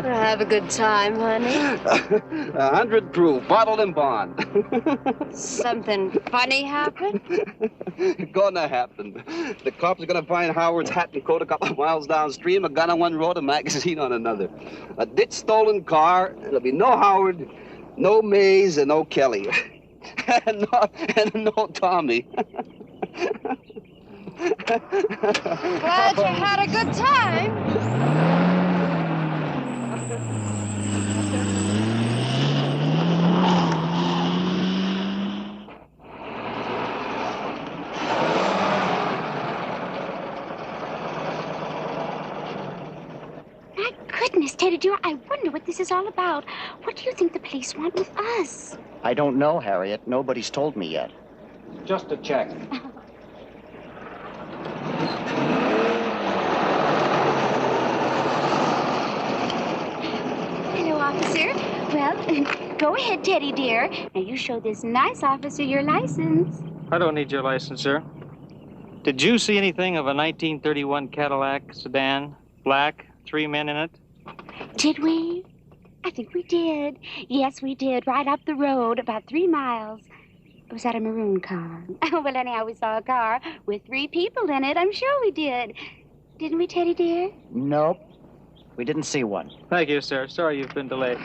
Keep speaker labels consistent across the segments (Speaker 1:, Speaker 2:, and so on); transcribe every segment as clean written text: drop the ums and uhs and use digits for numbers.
Speaker 1: Have a good time, honey.
Speaker 2: 100 proof, bottled and bond.
Speaker 1: Something funny happened?
Speaker 2: Gonna happen. The cops are gonna find Howard's hat and coat a couple of miles downstream, a gun on one road, a magazine on another. A ditch stolen car. There'll be no Howard, no Mays, and no Kelly. and no Tommy.
Speaker 1: Glad you had a good time.
Speaker 3: Goodness, Teddy dear, I wonder what this is all about. What do you think the police want with us?
Speaker 4: I don't know, Harriet. Nobody's told me yet.
Speaker 5: Just a check.
Speaker 3: Hello, officer. Well, go ahead, Teddy dear. Now you show this nice officer your license.
Speaker 5: I don't need your license, sir. Did you see anything of a 1931 Cadillac sedan, black, 3 men in it?
Speaker 3: Did we? I think we did. Yes, we did. Right up the road, about 3 miles. Was that a maroon car? Well, anyhow, we saw a car with 3 people in it. I'm sure we did. Didn't we, Teddy dear?
Speaker 4: Nope. We didn't see one.
Speaker 5: Thank you, sir. Sorry you've been delayed.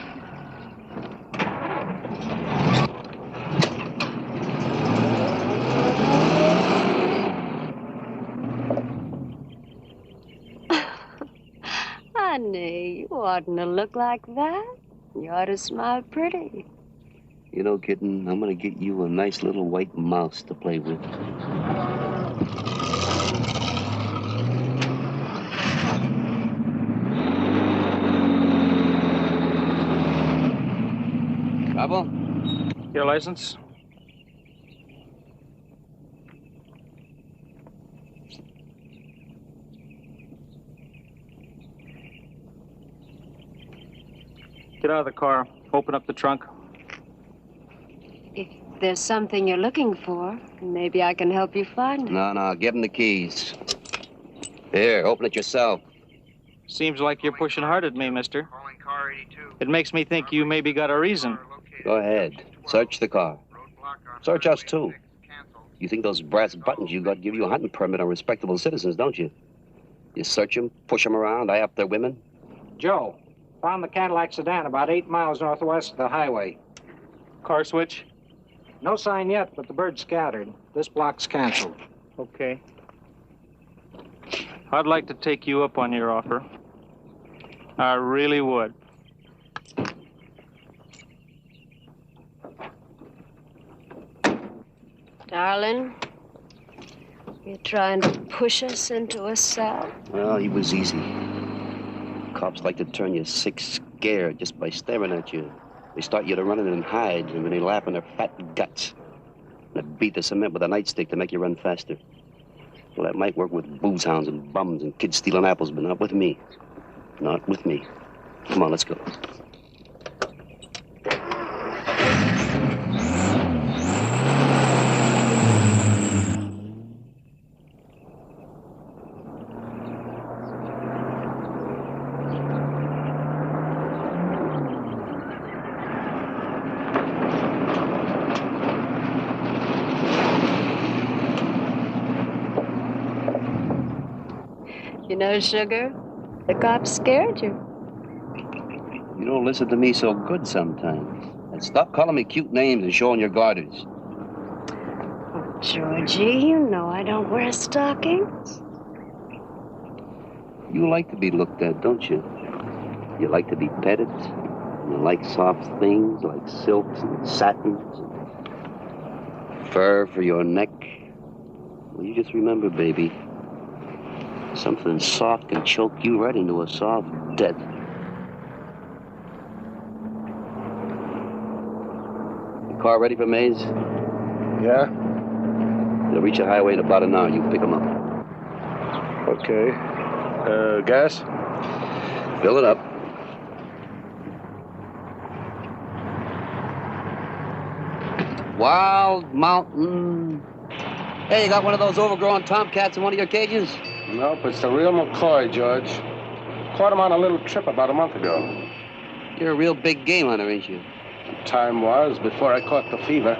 Speaker 1: Honey, you oughtn't to look like that. You ought to smile pretty.
Speaker 2: You know, kitten, I'm gonna get you a nice little white mouse to play with. Trouble?
Speaker 5: Your license? Get out of the car. Open up the trunk.
Speaker 1: If there's something you're looking for, maybe I can help you find it.
Speaker 2: No, give him the keys. Here, open it yourself.
Speaker 5: Seems like you're pushing hard at me, mister. It makes me think you maybe got a reason.
Speaker 2: Go ahead. Search the car. Search us, too. You think those brass buttons you got give you a hunting permit on respectable citizens, don't you? You search them, push them around, eye up their women.
Speaker 6: Joe, found the Cadillac sedan about 8 miles northwest of the highway.
Speaker 5: Car switch?
Speaker 6: No sign yet, but the bird's scattered. This block's canceled.
Speaker 5: Okay. I'd like to take you up on your offer. I really would.
Speaker 1: Darling, you're trying to push us into a cell?
Speaker 2: Well, he was easy. Cops like to turn you sick scared just by staring at you. They start you to running and hide, and then they laugh in their fat guts. And they beat the cement with a nightstick to make you run faster. Well, that might work with booze hounds and bums and kids stealing apples, but not with me. Not with me. Come on, let's go.
Speaker 1: You know, Sugar, the cops scared you.
Speaker 2: You don't listen to me so good sometimes. And stop calling me cute names and showing your garters.
Speaker 1: Oh, Georgie, you know I don't wear stockings.
Speaker 2: You like to be looked at, don't you? You like to be petted. You like soft things like silks and satins and fur for your neck. Well, you just remember, baby, something soft can choke you right into a soft death. The car ready for Maze?
Speaker 7: Yeah?
Speaker 2: They'll reach the highway in about an hour. You pick them up.
Speaker 7: Okay. Gas?
Speaker 2: Fill it up. Wild Mountain. Hey, you got one of those overgrown tomcats in one of your cages?
Speaker 7: Nope, it's the real McCoy, George. Caught him on a little trip about a month ago.
Speaker 2: You're a real big game hunter, ain't you?
Speaker 7: Time was before I caught the fever.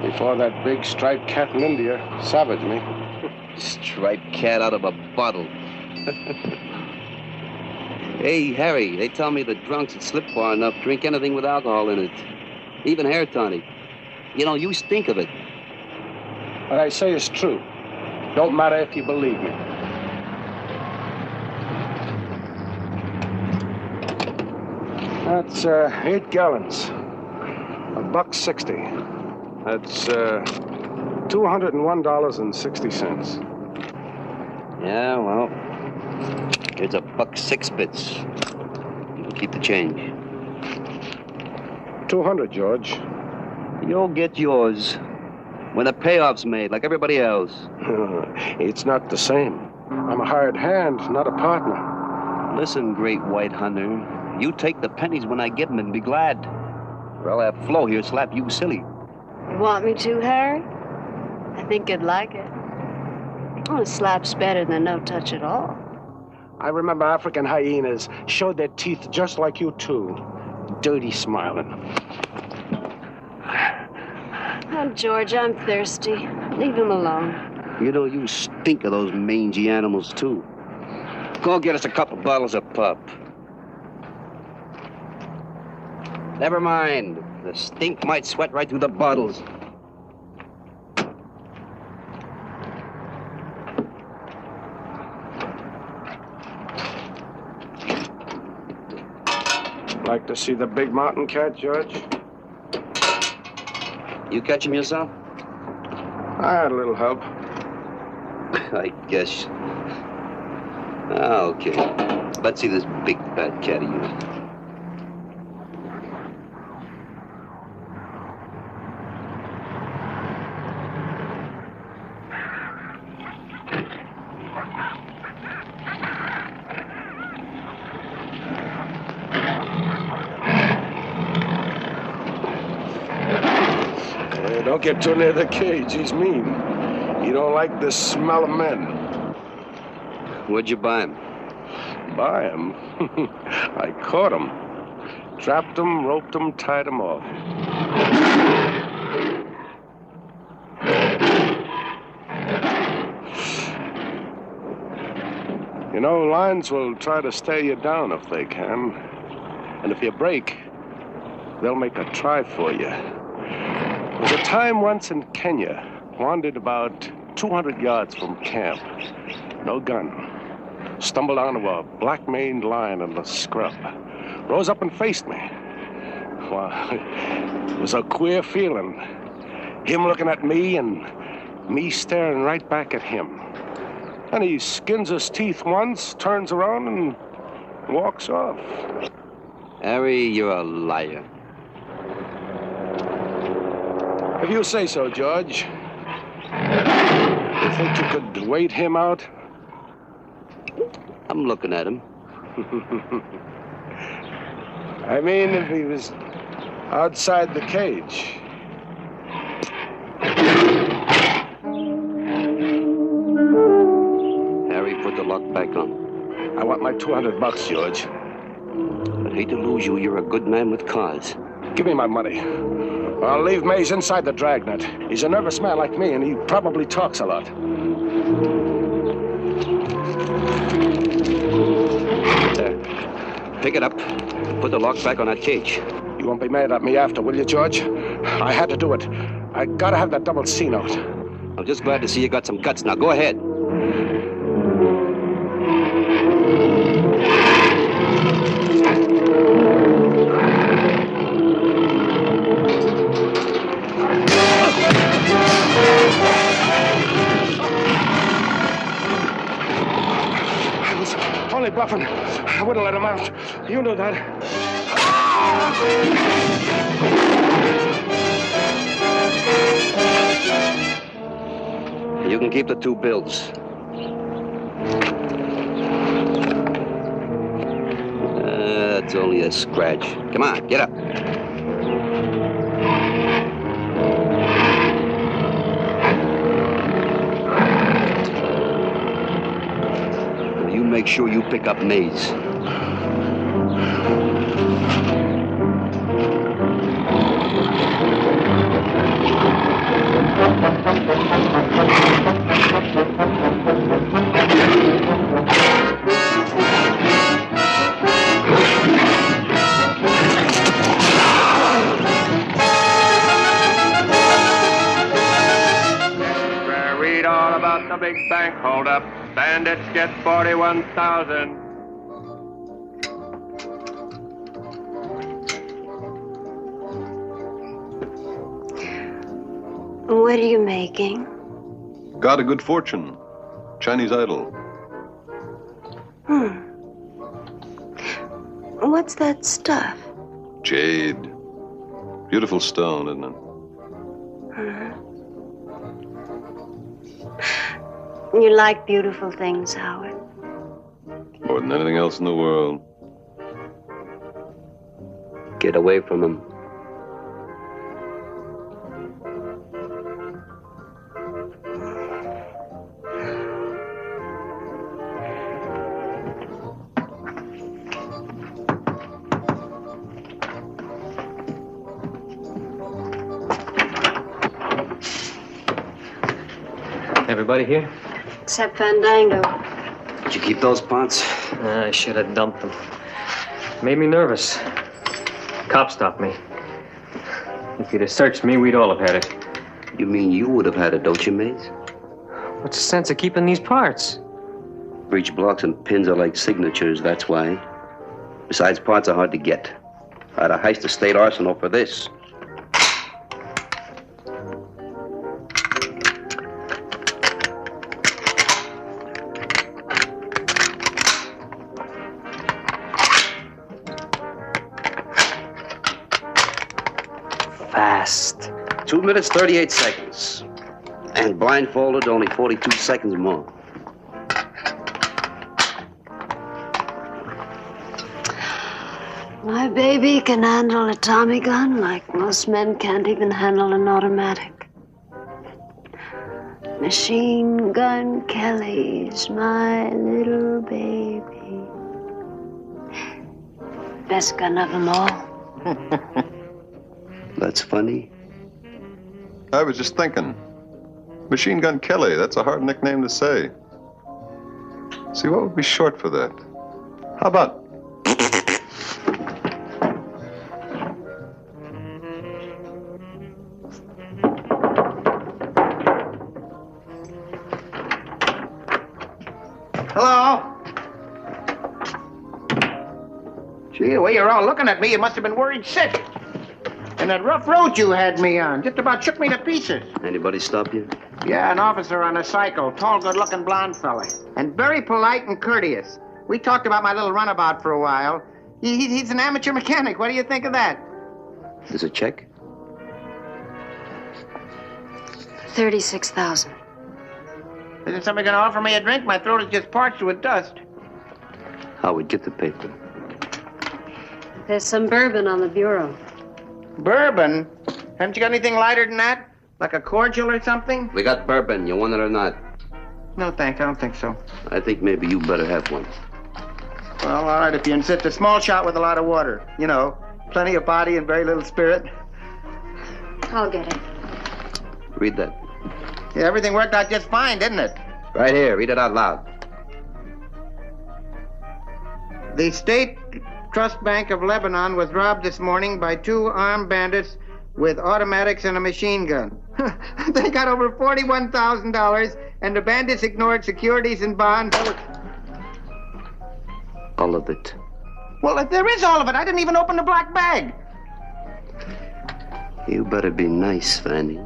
Speaker 7: Before that big striped cat in India savaged me.
Speaker 2: Striped cat out of a bottle. Hey, Harry, they tell me the drunks that slip far enough drink anything with alcohol in it. Even hair tonic. You know, you stink of it.
Speaker 7: What I say is true. Don't matter if you believe me. That's 8 gallons. $1.60. That's $201.60.
Speaker 2: Yeah, well, here's $1.06. You can keep the change.
Speaker 7: 200, George.
Speaker 2: You'll get yours when the payoff's made, like everybody else.
Speaker 7: It's not the same. I'm a hired hand, not a partner.
Speaker 2: Listen, great white hunter, you take the pennies when I get them and be glad. Or I'll have Flo here slap you silly.
Speaker 1: You want me to, Harry? I think you'd like it. Oh, a slap's better than no touch at all.
Speaker 7: I remember African hyenas showed their teeth just like you two. Dirty smiling.
Speaker 1: Oh, George, I'm thirsty. Leave him alone.
Speaker 2: You know, you stink of those mangy animals, too. Go get us a couple bottles of pup. Never mind. The stink might sweat right through the bottles.
Speaker 7: Like to see the big mountain cat, George?
Speaker 2: You catch him yourself?
Speaker 7: I had a little help.
Speaker 2: I guess. Okay. Let's see this big fat cat of yours.
Speaker 7: Don't get too near the cage. He's mean. He don't like the smell of men.
Speaker 2: Where'd you buy him?
Speaker 7: Buy him? I caught him. Trapped him, roped him, tied him off. You know, lions will try to stare you down if they can. And if you break, they'll make a try for you. There was a time once in Kenya, wandered about 200 yards from camp. No gun. Stumbled onto a black-maned lion in the scrub. Rose up and faced me. Well, it was a queer feeling. Him looking at me and me staring right back at him. And he skins his teeth once, turns around and walks off.
Speaker 2: Harry, you're a liar.
Speaker 7: If you say so, George. You think you could wait him out?
Speaker 2: I'm looking at him.
Speaker 7: I mean, if he was outside the cage.
Speaker 2: Harry, put the lock back on.
Speaker 7: I want my $200, George.
Speaker 2: I'd hate to lose you. You're a good man with cars.
Speaker 7: Give me my money. I'll leave Mays inside the dragnet. He's a nervous man like me, and he probably talks a lot.
Speaker 2: There. Pick it up. Put the lock back on that cage.
Speaker 7: You won't be mad at me after, will you, George? I had to do it. I gotta have that double C note.
Speaker 2: I'm just glad to see you got some guts. Now go ahead.
Speaker 7: Only bluffing. I wouldn't let him out. You knew that.
Speaker 2: You can keep the 2 bills. That's only a scratch. Come on, get up. You make sure you pick up Mays.
Speaker 8: Read all about the big bank holdup. Bandits get 41,000.
Speaker 1: What are you making?
Speaker 9: Got a good fortune. Chinese idol.
Speaker 1: What's that stuff?
Speaker 9: Jade. Beautiful stone, isn't it?
Speaker 1: You like beautiful things, Howard.
Speaker 9: More than anything else in the world.
Speaker 2: Get away from him.
Speaker 10: Everybody here?
Speaker 1: Except Fandango.
Speaker 2: Did you keep those pots?
Speaker 10: I should have dumped them. Made me nervous. Cop stopped me. If he'd have searched me, we'd all have had it.
Speaker 2: You mean you would have had it, don't you, Maze?
Speaker 10: What's the sense of keeping these parts?
Speaker 2: Breech blocks and pins are like signatures, that's why. Besides, parts are hard to get. I'd have heist a state arsenal for this.
Speaker 10: Fast.
Speaker 2: 2 minutes, 38 seconds. And blindfolded, only 42 seconds more.
Speaker 1: My baby can handle a Tommy gun like most men can't even handle an automatic. Machine Gun Kelly's my little baby. Best gun of them all.
Speaker 2: That's funny.
Speaker 9: I was just thinking. Machine Gun Kelly, that's a hard nickname to say. See, what would be short for that? How about...
Speaker 6: Hello? Gee, the way you're all looking at me, you must have been worried sick. And that rough road you had me on just about shook me to pieces.
Speaker 2: Anybody stop you?
Speaker 6: Yeah, an officer on a cycle, tall, good-looking blonde fella. And very polite and courteous. We talked about my little runabout for a while. He's an amateur mechanic. What do you think of that?
Speaker 2: There's a check?
Speaker 1: 36,000.
Speaker 6: Isn't somebody going to offer me a drink? My throat is just parched with dust.
Speaker 2: Howard, get the paper.
Speaker 1: There's some bourbon on the bureau.
Speaker 6: Bourbon? Haven't you got anything lighter than that? Like a cordial or something?
Speaker 2: We got bourbon. You want it or not?
Speaker 6: No, thanks. I don't think so.
Speaker 2: I think maybe you better have one.
Speaker 6: Well, all right, if you insist. A small shot with a lot of water. You know, plenty of body and very little spirit.
Speaker 1: I'll get it.
Speaker 2: Read that.
Speaker 6: Yeah, everything worked out just fine, didn't it?
Speaker 2: Right here. Read it out loud.
Speaker 6: The State Trust Bank of Lebanon was robbed this morning by 2 armed bandits with automatics and a machine gun. They got over $41,000, and the bandits ignored securities and bonds.
Speaker 2: All of it.
Speaker 6: Well, if there is all of it, I didn't even open the black bag.
Speaker 2: You better be nice, Fanny.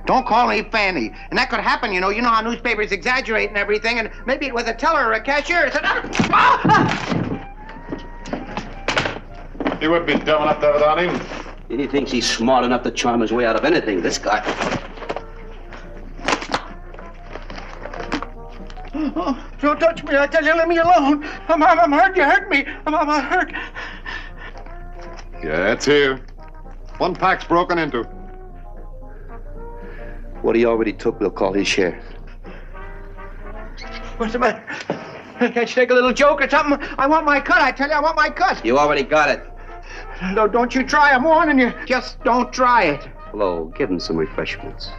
Speaker 6: Don't call me Fanny. And that could happen, you know. You know how newspapers exaggerate and everything, and maybe it was a teller or a cashier.
Speaker 9: You would be dumb enough to have it on him.
Speaker 2: And he thinks he's smart enough to charm his way out of anything, this guy.
Speaker 6: Oh, don't touch me. I tell you, leave me alone. I'm hurt. You hurt me. I'm hurt.
Speaker 9: Yeah, it's here. One pack's broken into.
Speaker 2: What he already took, we'll call his share.
Speaker 6: What's the matter? Can't you take a little joke or something? I want my cut. I tell you, I want my cut.
Speaker 2: You already got it.
Speaker 6: No, don't you try. I'm warning you. Just don't try it.
Speaker 2: Flo, give him some refreshments.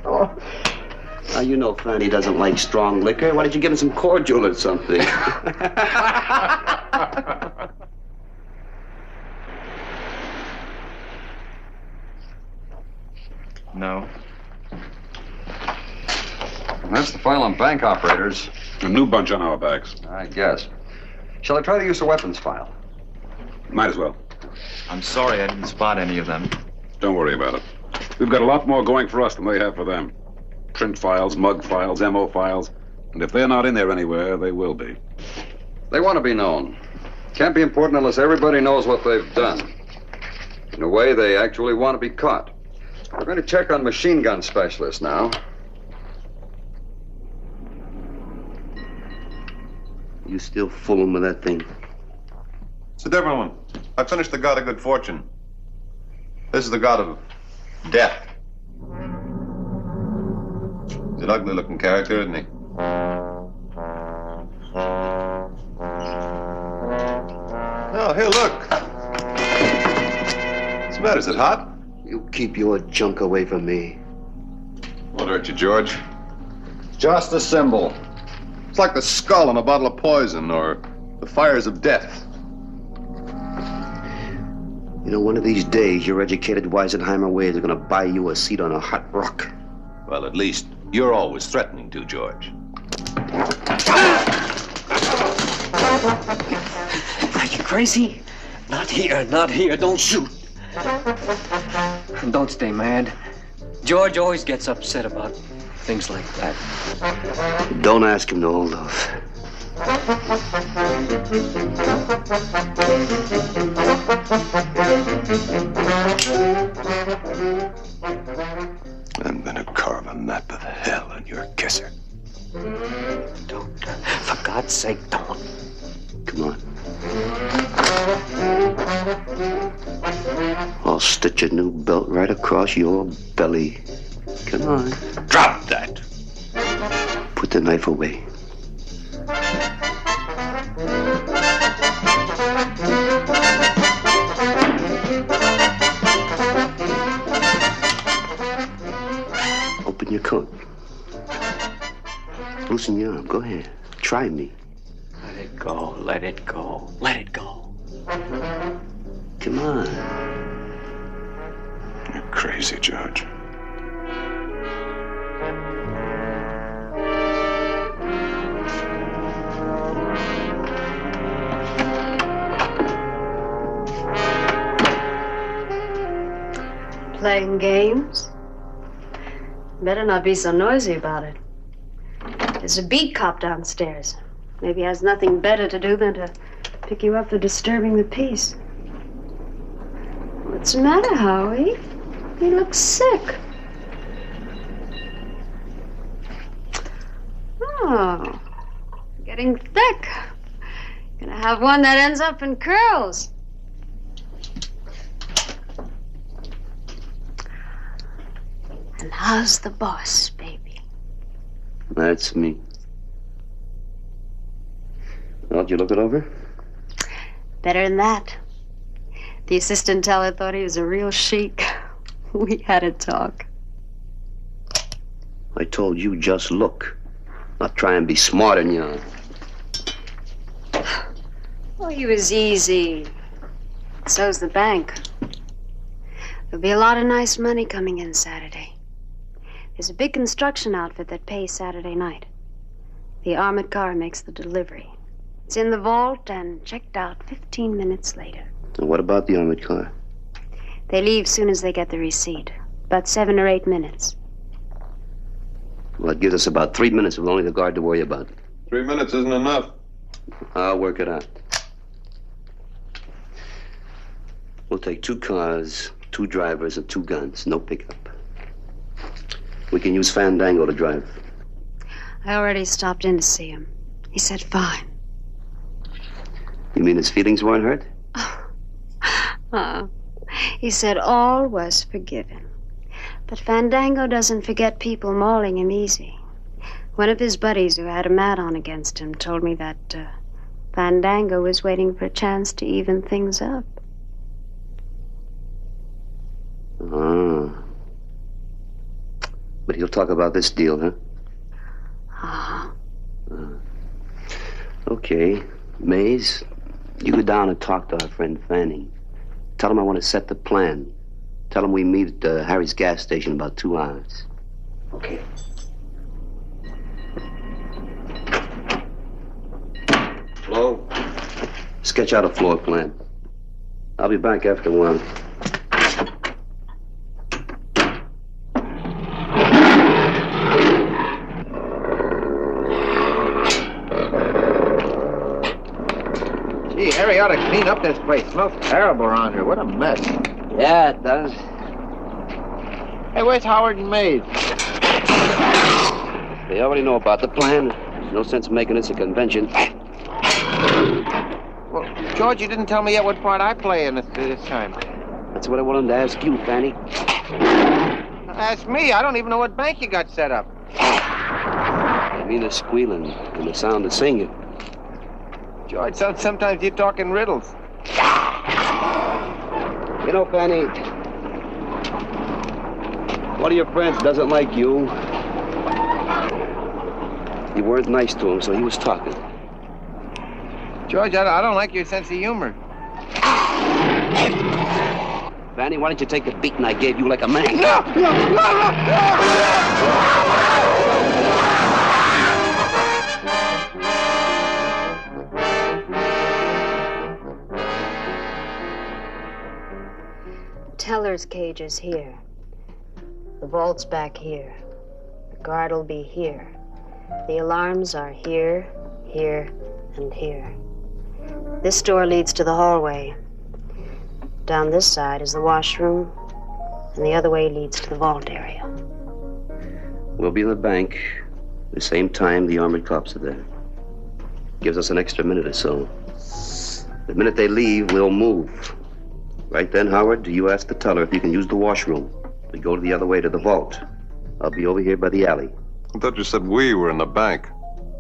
Speaker 2: Now, you know Fanny doesn't like strong liquor. Why don't you give him some cordial or something?
Speaker 11: No. That's the file on bank operators.
Speaker 9: A new bunch on our backs.
Speaker 11: I guess. Shall I try the use of weapons file?
Speaker 9: Might as well.
Speaker 10: I'm sorry I didn't spot any of them.
Speaker 9: Don't worry about it. We've got a lot more going for us than they have for them. Print files, mug files, MO files. And if they're not in there anywhere, they will be.
Speaker 11: They want to be known. Can't be important unless everybody knows what they've done. In a way, they actually want to be caught. We're going to check on machine gun specialists now.
Speaker 2: You still fooling with that thing?
Speaker 9: It's a different one. I finished the God of Good Fortune. This is the God of Death. He's an ugly-looking character, isn't he? Oh, here, look. What's the matter? Is it hot?
Speaker 2: You keep your junk away from me.
Speaker 9: What hurt you, George?
Speaker 11: Just a symbol.
Speaker 9: It's like the skull in a bottle of poison or the fires of death.
Speaker 2: You know, one of these days, your educated Weisenheimer ways are going to buy you a seat on a hot rock.
Speaker 12: Well, at least you're always threatening to, George.
Speaker 10: Are you crazy? Not here, not here. Don't shoot. And don't stay mad. George always gets upset about things like that.
Speaker 2: Don't ask him to hold off.
Speaker 12: I'm gonna carve a map of hell on your kisser.
Speaker 10: Don't. For God's sake, don't.
Speaker 2: Come on. I'll stitch a new belt right across your belly. Come on.
Speaker 12: Drop that!
Speaker 2: Put the knife away. Open your coat. Loosen your arm. Go ahead. Try me.
Speaker 10: Let it go, let it go, let it go.
Speaker 2: Come on.
Speaker 12: You're crazy, George.
Speaker 1: Playing games? Better not be so noisy about it. There's a beat cop downstairs. Maybe he has nothing better to do than to pick you up for disturbing the peace. What's the matter, Howie? You look sick. Oh, getting thick. Gonna have one that ends up in curls. And how's the boss, baby?
Speaker 2: That's me. Well, did you look it over?
Speaker 1: Better than that. The assistant teller thought he was a real chic. We had a talk.
Speaker 2: I told you just look. Not try and be smarter than you are.
Speaker 1: Oh, he was easy. So's the bank. There'll be a lot of nice money coming in Saturday. There's a big construction outfit that pays Saturday night. The armored car makes the delivery. It's in the vault and checked out 15 minutes later.
Speaker 2: And what about the armored car?
Speaker 1: They leave soon as they get the receipt. About 7 or 8 minutes.
Speaker 2: Well, it gives us about 3 minutes with only the guard to worry about.
Speaker 9: 3 minutes isn't enough.
Speaker 2: I'll work it out. We'll take 2 cars, 2 drivers, and 2 guns. No pickup. We can use Fandango to drive.
Speaker 1: I already stopped in to see him. He said fine.
Speaker 2: You mean his feelings weren't hurt?
Speaker 1: He said all was forgiven. But Fandango doesn't forget people mauling him easy. One of his buddies who had a mat on against him told me that Fandango was waiting for a chance to even things up.
Speaker 2: But he'll talk about this deal, huh? Okay. Mays, you go down and talk to our friend Fanning. Tell him I want to set the plan. Tell him we meet at Harry's gas station in about 2 hours.
Speaker 10: Okay.
Speaker 2: Hello? Sketch out a floor plan. I'll be back after 1.
Speaker 6: Gee, Harry ought to clean up this place. Smells terrible around here. What a mess.
Speaker 2: Yeah, it does.
Speaker 6: Hey, where's Howard and Mays?
Speaker 2: They already know about the plan. There's no sense making this a convention.
Speaker 6: Well, George, you didn't tell me yet what part I play in this time.
Speaker 2: That's what I wanted to ask you, Fanny.
Speaker 6: Ask me. I don't even know what bank you got set up.
Speaker 2: I mean the squealing and the sound of singing.
Speaker 6: George, sometimes you talk in riddles.
Speaker 2: You know, Fanny, One of your friends doesn't like you. You weren't nice to him, so he was talking.
Speaker 6: George, I don't like your sense of humor.
Speaker 2: Vanny, why don't you take the beating I gave you like a man?
Speaker 1: Teller's cage is here. The vault's back here. The guard will be here. The alarms are here, here, and here. This door leads to the hallway. Down this side is the washroom, and the other way leads to the vault area.
Speaker 2: We'll be in the bank the same time the armored cops are there. Gives us an extra minute or so. The minute they leave, we'll move. Right then, Howard, you ask the teller if you can use the washroom. We go to the other way to the vault. I'll be over here by the alley.
Speaker 9: I thought you said we were in the bank.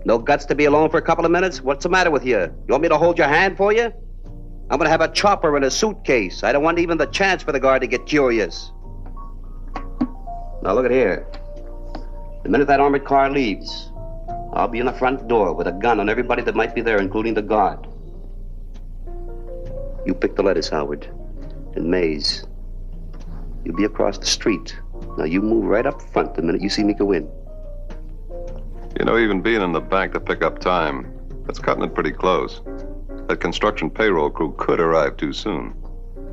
Speaker 2: No guts to be alone for a couple of minutes? What's the matter with you? You want me to hold your hand for you? I'm going to have a chopper in a suitcase. I don't want even the chance for the guard to get curious. Now, look at here. The minute that armored car leaves, I'll be in the front door with a gun on everybody that might be there, including the guard. You pick the letters, Howard. And Mays. You'll be across the street. Now, you move right up front the minute you see me go in.
Speaker 9: You know, even being in the bank to pick up time, that's cutting it pretty close. That construction payroll crew could arrive too soon.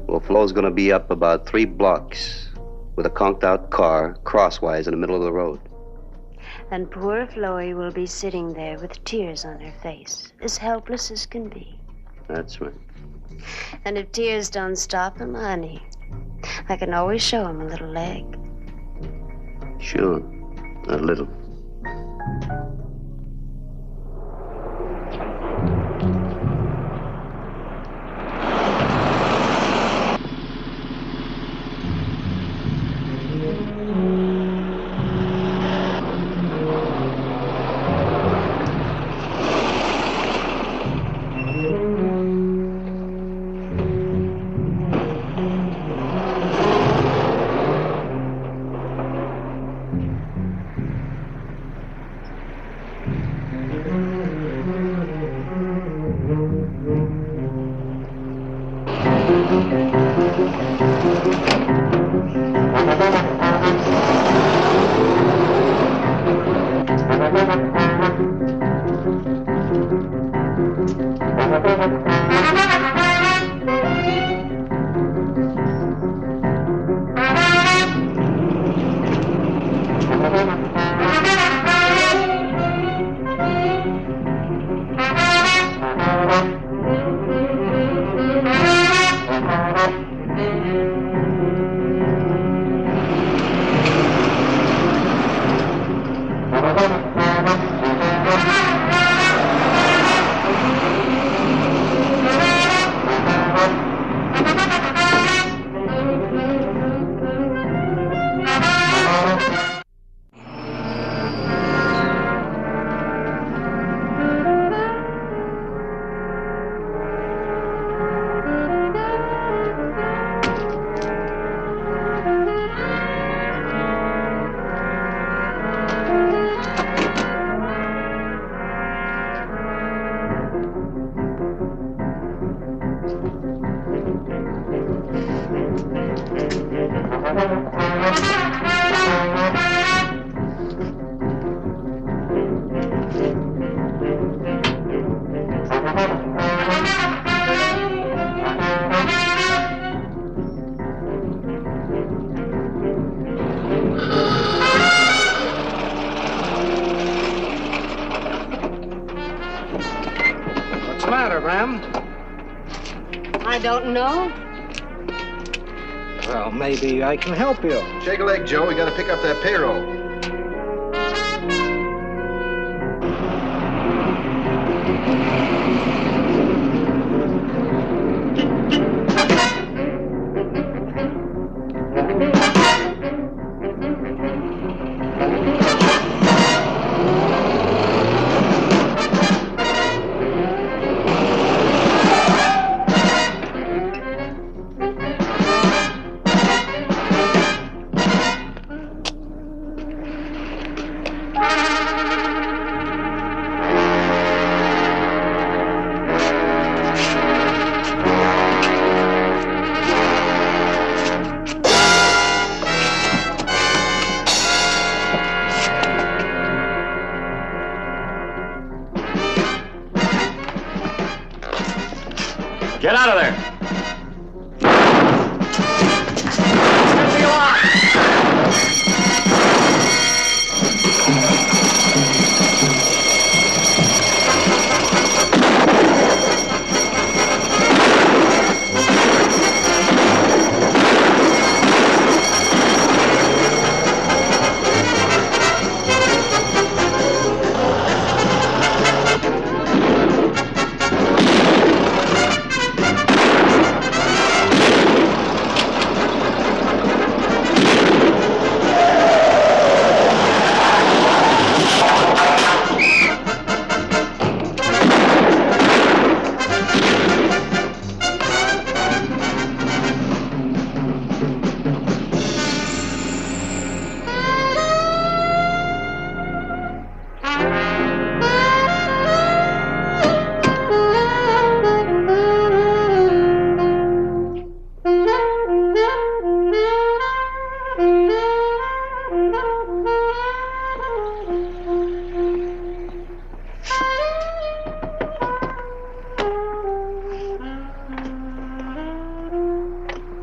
Speaker 2: Well, Flo's gonna be up about 3 blocks with a conked-out car crosswise in the middle of the road.
Speaker 1: And poor Floy will be sitting there with tears on her face, as helpless as can be.
Speaker 2: That's right.
Speaker 1: And if tears don't stop him, honey, I can always show him a little leg.
Speaker 2: Sure, a little.
Speaker 6: What's the matter, Bram?
Speaker 1: I don't know.
Speaker 6: Well, maybe I can help you.
Speaker 9: Shake a leg, Joe. We gotta pick up that payroll.
Speaker 10: Get out of there.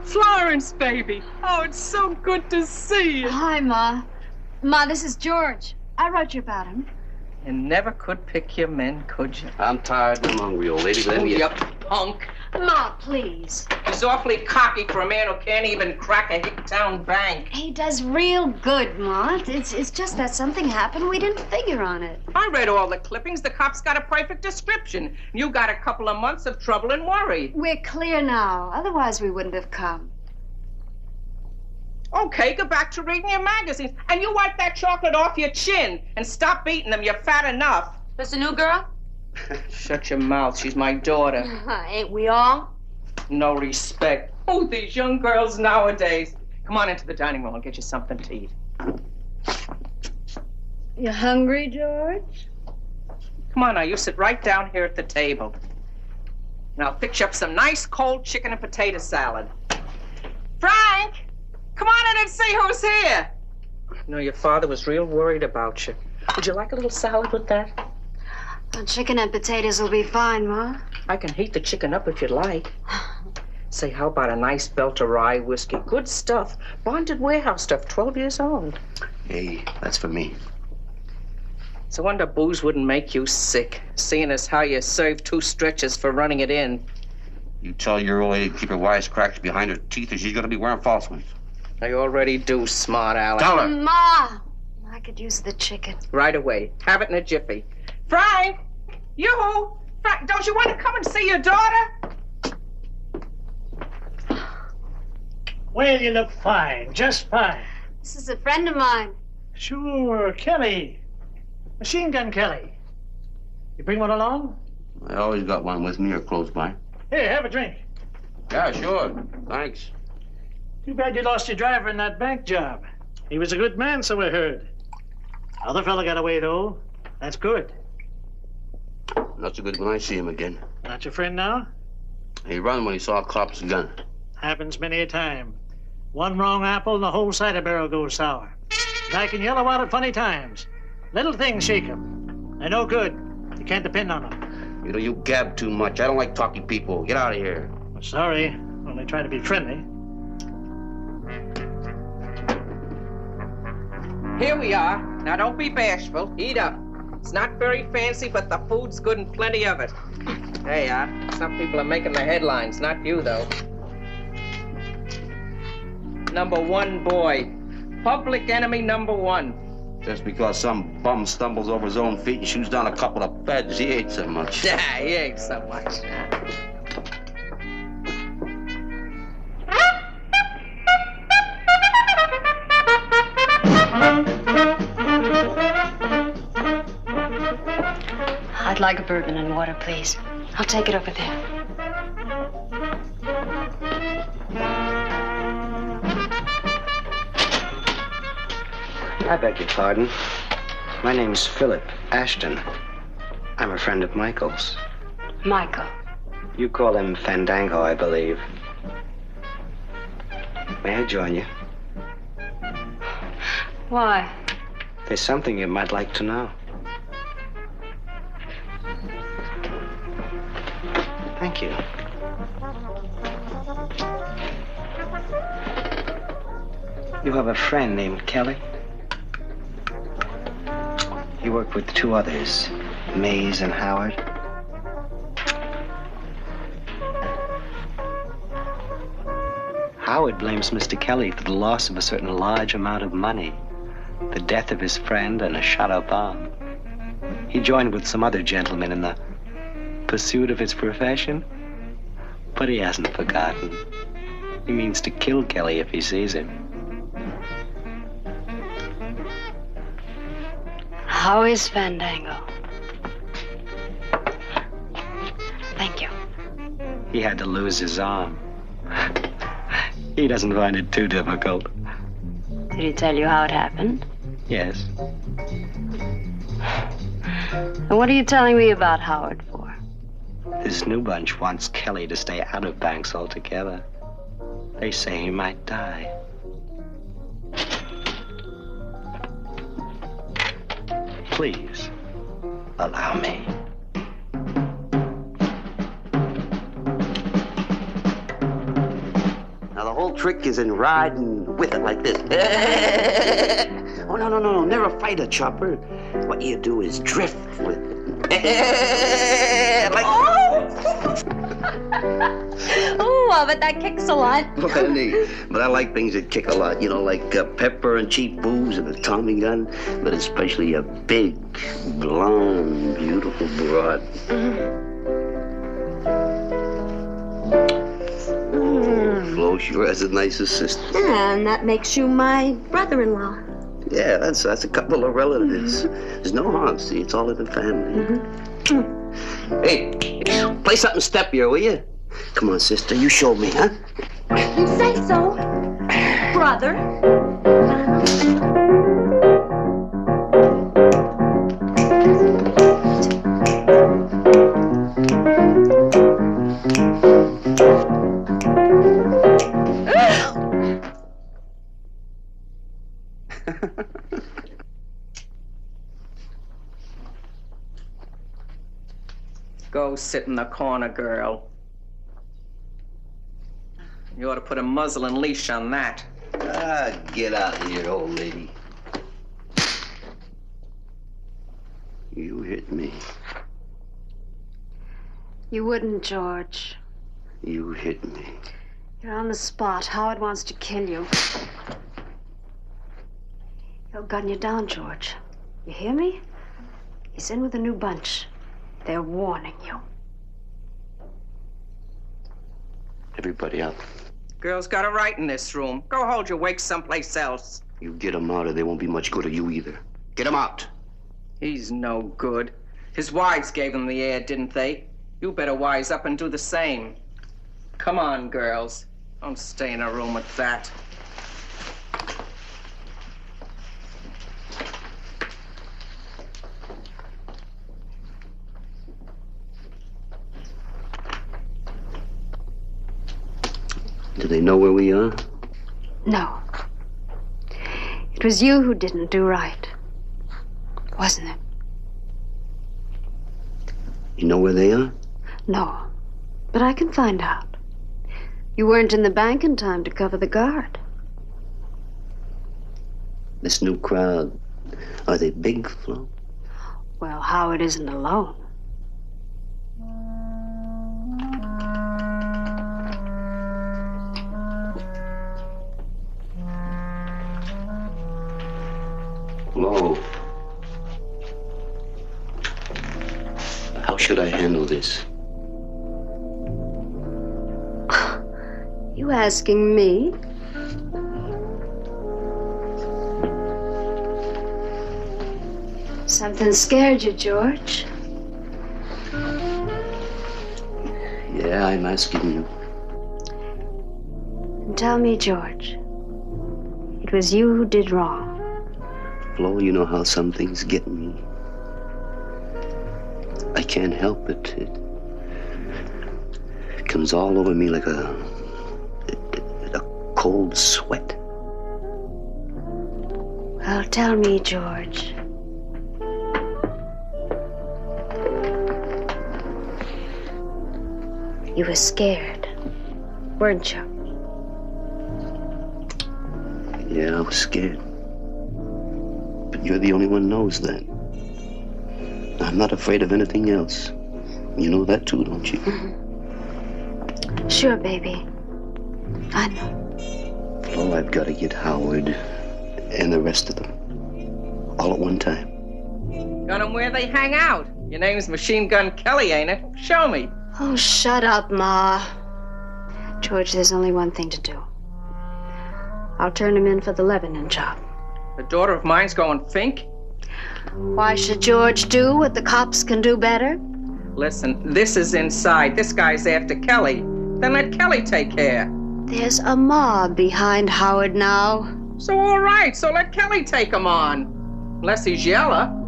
Speaker 13: Florence, baby. Oh, it's so good to see you.
Speaker 1: Hi, Ma. Ma, this is George. I wrote you about him.
Speaker 13: You never could pick your men, could you?
Speaker 2: I'm tired and I'm hungry, old lady. Let me
Speaker 13: You punk.
Speaker 1: Ma, please.
Speaker 13: He's awfully cocky for a man who can't even crack a Hicktown bank.
Speaker 1: He does real good, Ma. It's just that something happened. We didn't figure on it.
Speaker 13: I read all the clippings. The cops got a perfect description. You got a couple of months of trouble and worry.
Speaker 1: We're clear now. Otherwise, we wouldn't have come.
Speaker 13: Okay, go back to reading your magazines. And you wipe that chocolate off your chin and stop eating them. You're fat enough.
Speaker 14: This a new girl?
Speaker 13: Shut your mouth. She's my daughter.
Speaker 14: Ain't we all?
Speaker 13: No respect. Oh, these young girls nowadays. Come on into the dining room. I'll get you something to eat.
Speaker 1: You hungry, George?
Speaker 13: Come on now, you sit right down here at the table. And I'll fix you up some nice cold chicken and potato salad. Frank! Come on in and see who's here. No, your father was real worried about you. Would you like a little salad with that?
Speaker 1: Chicken and potatoes will be fine, Ma.
Speaker 13: I can heat the chicken up if you'd like. Say, how about a nice belt of rye whiskey? Good stuff. Bonded warehouse stuff, 12 years old.
Speaker 2: Hey, that's for me.
Speaker 13: It's a wonder booze wouldn't make you sick, seeing as how you served 2 stretches for running it in.
Speaker 2: You tell your old lady to keep her wisecracks behind her teeth or she's gonna be wearing false ones.
Speaker 13: I already do, smart Alex.
Speaker 2: Tell her.
Speaker 1: Ma! I could use the chicken.
Speaker 13: Right away. Have it in a jiffy. Frank! You! Frank, don't you want to come and see your daughter?
Speaker 15: Well, you look fine, just fine.
Speaker 1: This is a friend of mine.
Speaker 15: Sure, Kelly. Machine Gun Kelly. You bring one along?
Speaker 2: I always got one with me or close by.
Speaker 15: Here, have a drink.
Speaker 2: Yeah, sure. Thanks.
Speaker 15: Too bad you lost your driver in that bank job. He was a good man, so I heard. Other fella got away, though. That's good.
Speaker 2: Not so good when I see him again.
Speaker 15: Not your friend now?
Speaker 2: He run when he saw a cop's gun.
Speaker 15: Happens many a time. One wrong apple and the whole cider barrel goes sour. Guy can yellow out at funny times. Little things shake him. They're no good. You can't depend on them.
Speaker 2: You know, you gab too much. I don't like talking people. Get out of here.
Speaker 15: Sorry. Only trying to be friendly.
Speaker 13: Here we are. Now, don't be bashful. Eat up. It's not very fancy, but the food's good and plenty of it. There you are. Some people are making the headlines, not you, though. #1 boy. Public enemy #1.
Speaker 2: Just because some bum stumbles over his own feet and shoots down a couple of feds, he ain't so much.
Speaker 13: Yeah, he ain't so much.
Speaker 1: I'd like a bourbon and water, please. I'll take it over there.
Speaker 16: I beg your pardon. My name's Philip Ashton. I'm a friend of Michael's.
Speaker 1: Michael.
Speaker 16: You call him Fandango, I believe. May I join you?
Speaker 1: Why?
Speaker 16: There's something you might like to know. Thank you. You have a friend named Kelly? He worked with two others, Mays and Howard. Howard blames Mr. Kelly for the loss of a certain large amount of money, the death of his friend, and a shot-up bomb. He joined with some other gentlemen in the pursuit of his profession, but he hasn't forgotten. He means to kill Kelly if he sees him.
Speaker 1: How is Fandango? Thank you.
Speaker 16: He had to lose his arm. He doesn't find it too difficult.
Speaker 1: Did he tell you how it happened?
Speaker 16: Yes.
Speaker 1: And what are you telling me about Howard for?
Speaker 16: This new bunch wants Kelly to stay out of banks altogether. They say he might die. Please, allow me.
Speaker 17: Now, the whole trick is in riding with it like this. Oh, no. Never fight a chopper. What you do is drift with it. Like...
Speaker 14: Oh, but that kicks a lot.
Speaker 17: Well, neat. But I like things that kick a lot, you know, like pepper and cheap booze and a Tommy gun, but especially a big, blonde, beautiful broad. Flo sure has the nicest sister.
Speaker 14: And that makes you my brother-in-law.
Speaker 17: Yeah, that's a couple of relatives. There's no harm, see, it's all in the family. Hey, play something steppier, will you? Come on, sister, you show me, huh?
Speaker 14: You say so, brother.
Speaker 13: Go sit in the corner, girl. You ought to put a muzzle and leash on that.
Speaker 17: Ah, get out of here, old lady. You hit me.
Speaker 1: You wouldn't, George.
Speaker 17: You hit me.
Speaker 1: You're on the spot. Howard wants to kill you. He'll gun you down, George. You hear me? He's in with a new bunch. They're warning you.
Speaker 17: Everybody out.
Speaker 13: Girls got a right in this room. Go hold your wake someplace else.
Speaker 17: You get him out or they won't be much good to you either. Get him out.
Speaker 13: He's no good. His wives gave him the air, didn't they? You better wise up and do the same. Come on, girls. Don't stay in a room with that.
Speaker 17: Do they know where we are?
Speaker 1: No. It was you who didn't do right. Wasn't it?
Speaker 17: You know where they are?
Speaker 1: No. But I can find out. You weren't in the bank in time to cover the guard.
Speaker 17: This new crowd, are they big, Flo?
Speaker 1: Well, Howard isn't alone.
Speaker 17: Flo. How should I handle this?
Speaker 1: You asking me? Something scared you, George?
Speaker 17: Yeah, I'm asking you.
Speaker 1: And tell me, George, it was you who did wrong.
Speaker 17: Flo, you know how some things get me. I can't help it. It comes all over me like a cold sweat.
Speaker 1: Well, tell me, George. You were scared, weren't you?
Speaker 17: Yeah, I was scared. But you're the only one knows that. I'm not afraid of anything else. You know that too, don't you?
Speaker 1: Sure, baby. I know.
Speaker 17: Oh, I've got to get Howard and the rest of them. All at one time.
Speaker 13: Got 'em where they hang out. Your name's Machine Gun Kelly, ain't it? Show me.
Speaker 1: Oh, shut up, Ma. George, there's only one thing to do. I'll turn him in for the Lebanon job.
Speaker 13: A daughter of mine's going Fink?
Speaker 1: Why should George do what the cops can do better?
Speaker 13: Listen, this is inside. This guy's after Kelly. Then let Kelly take care.
Speaker 1: There's a mob behind Howard now.
Speaker 13: So all right, so let Kelly take him on. Unless he's yellow.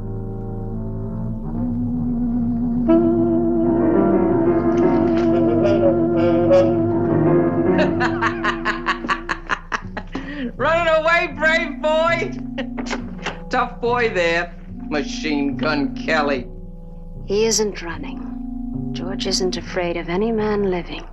Speaker 13: Running away, brave boy. Tough boy there, Machine Gun Kelly.
Speaker 1: He isn't running. George isn't afraid of any man living.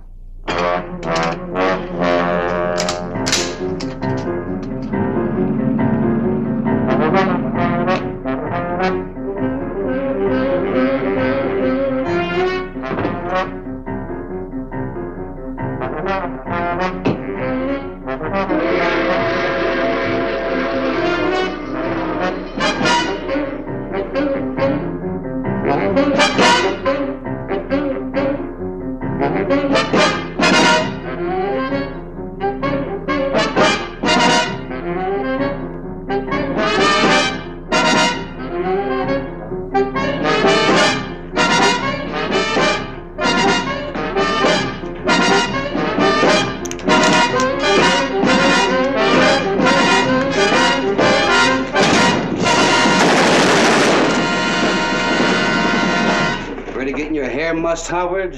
Speaker 17: Howard?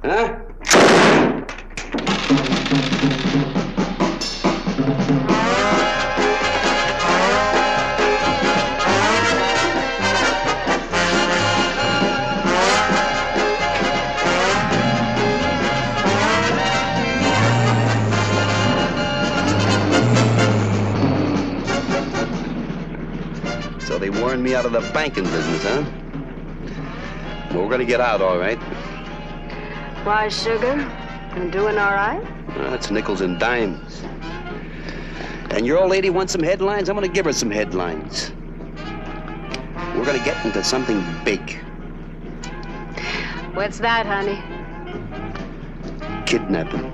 Speaker 17: Huh?
Speaker 2: So they warned me out of the banking business, huh? Well, we're gonna get out, all right.
Speaker 1: Why, Sugar? I'm doing all right?
Speaker 2: Well, that's nickels and dimes. And your old lady wants some headlines? I'm gonna give her some headlines. We're gonna get into something big.
Speaker 1: What's that, honey?
Speaker 2: Kidnapping.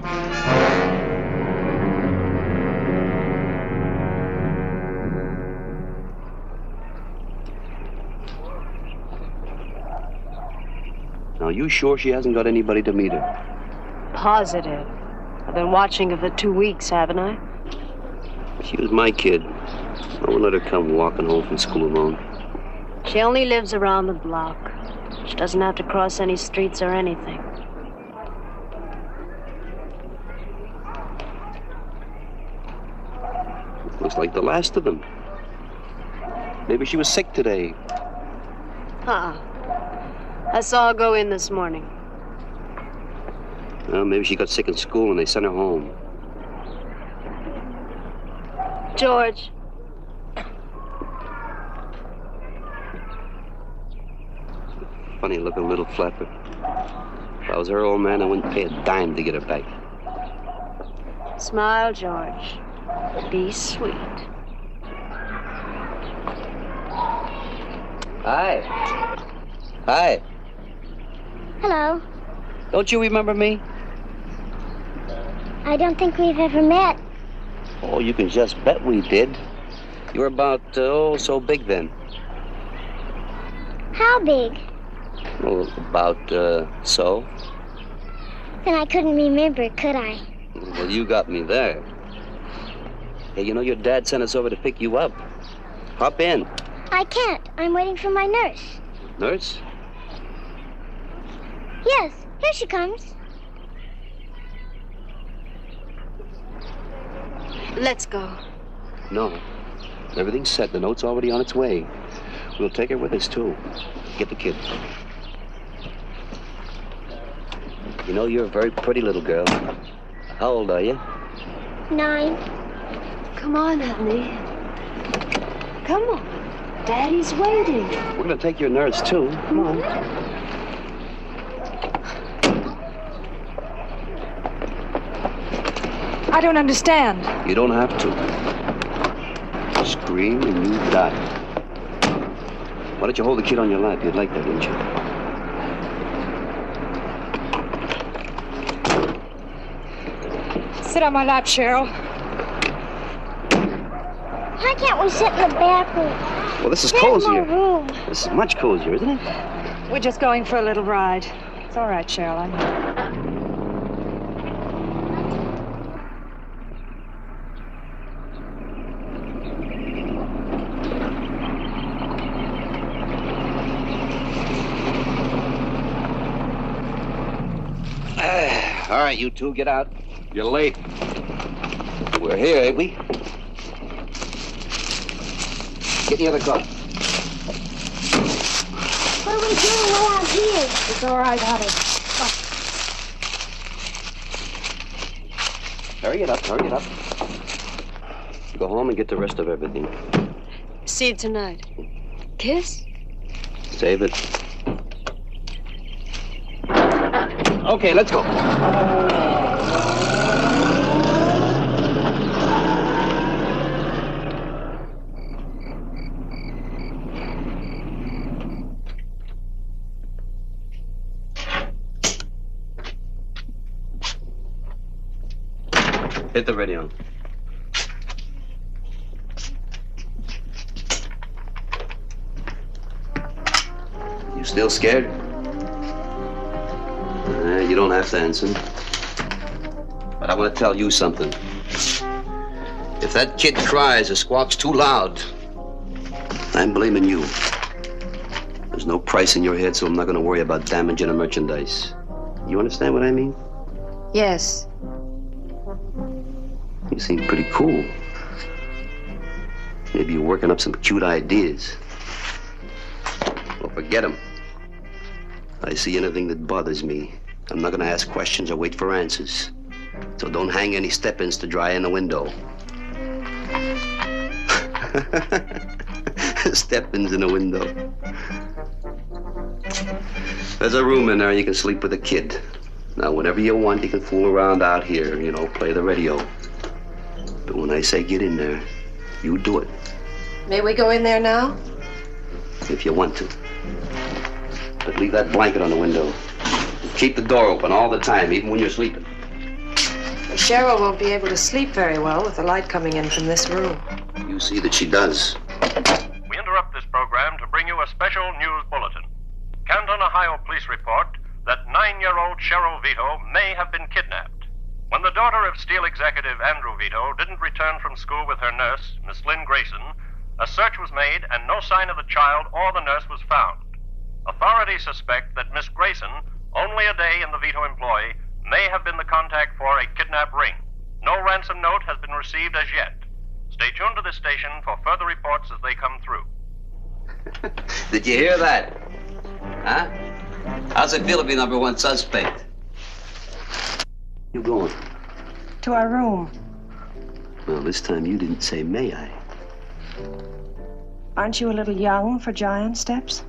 Speaker 2: Now, you sure she hasn't got anybody to meet her?
Speaker 1: Positive. I've been watching her for 2 weeks, haven't I?
Speaker 2: She was my kid. I wouldn't let her come walking home from school alone.
Speaker 1: She only lives around the block. She doesn't have to cross any streets or anything.
Speaker 2: Looks like the last of them. Maybe she was sick today.
Speaker 1: I saw her go in this morning.
Speaker 2: Well, maybe she got sick in school and they sent her home.
Speaker 1: George.
Speaker 2: Funny looking little flapper. If I was her old man, I wouldn't pay a dime to get her back.
Speaker 1: Smile, George. Be sweet.
Speaker 2: Hi. Hi.
Speaker 18: Hello.
Speaker 2: Don't you remember me?
Speaker 18: I don't think we've ever met.
Speaker 2: Oh, you can just bet we did. You were about, so big then.
Speaker 18: How big?
Speaker 2: Oh, about, so.
Speaker 18: Then I couldn't remember, could I?
Speaker 2: Well, you got me there. Hey, you know your dad sent us over to pick you up. Hop in.
Speaker 18: I can't. I'm waiting for my nurse.
Speaker 2: Nurse?
Speaker 18: Yes, here she comes.
Speaker 1: Let's go.
Speaker 2: No. Everything's set. The note's already on its way. We'll take her with us, too. Get the kid.
Speaker 17: You know, you're a very pretty little girl. How old are you?
Speaker 18: 9.
Speaker 1: Come on, honey. Come on. Daddy's waiting.
Speaker 17: We're going to take your nurse, too. Come on.
Speaker 19: I don't understand.
Speaker 17: You don't have to. Scream and you die. Why don't you hold the kid on your lap? You'd like that, wouldn't you?
Speaker 19: Sit on my lap, Cheryl.
Speaker 18: Why can't we sit in the back room?
Speaker 17: Well, this is
Speaker 18: There's
Speaker 17: cozier.
Speaker 18: no room.
Speaker 17: This is much cozier, isn't it?
Speaker 19: We're just going for a little ride. It's all right, Cheryl. I'm here.
Speaker 17: All right, you two, get out.
Speaker 11: You're late.
Speaker 17: We're here, ain't we? Get in the other car.
Speaker 18: What are we doing way out here?
Speaker 19: It's all right, honey.
Speaker 17: Hurry it up, hurry it up. Go home and get the rest of everything.
Speaker 1: See you tonight. Kiss?
Speaker 17: Save it. Okay, let's go. Hit the radio. You still scared? You don't have to answer. But I want to tell you something. If that kid cries or squawks too loud, I'm blaming you. There's no price in your head, so I'm not going to worry about damaging the merchandise. You understand what I mean?
Speaker 1: Yes.
Speaker 17: You seem pretty cool. Maybe you're working up some cute ideas. Well, forget them. I see anything that bothers me, I'm not going to ask questions or wait for answers. So don't hang any step-ins to dry in the window. Step-ins in the window. There's a room in there you can sleep with a kid. Now, whenever you want, you can fool around out here, you know, play the radio. But when I say get in there, you do it.
Speaker 13: May we go in there now?
Speaker 17: If you want to. But leave that blanket on the window. Keep the door open all the time, even when you're sleeping.
Speaker 13: Cheryl won't be able to sleep very well with the light coming in from this room.
Speaker 17: You see that she does.
Speaker 20: We interrupt this program to bring you a special news bulletin. Canton, Ohio police report that 9-year-old Cheryl Vito may have been kidnapped. When the daughter of Steel executive Andrew Vito didn't return from school with her nurse, Miss Lynn Grayson, a search was made and no sign of the child or the nurse was found. Authorities suspect that Miss Grayson, only a day in the Vito employ, may have been the contact for a kidnap ring. No ransom note has been received as yet. Stay tuned to this station for further reports as they come through.
Speaker 17: Did you hear that? Huh? How's it feel to be number one suspect? You going?
Speaker 13: To our room.
Speaker 17: Well, this time you didn't say may I.
Speaker 13: Aren't you a little young for giant steps?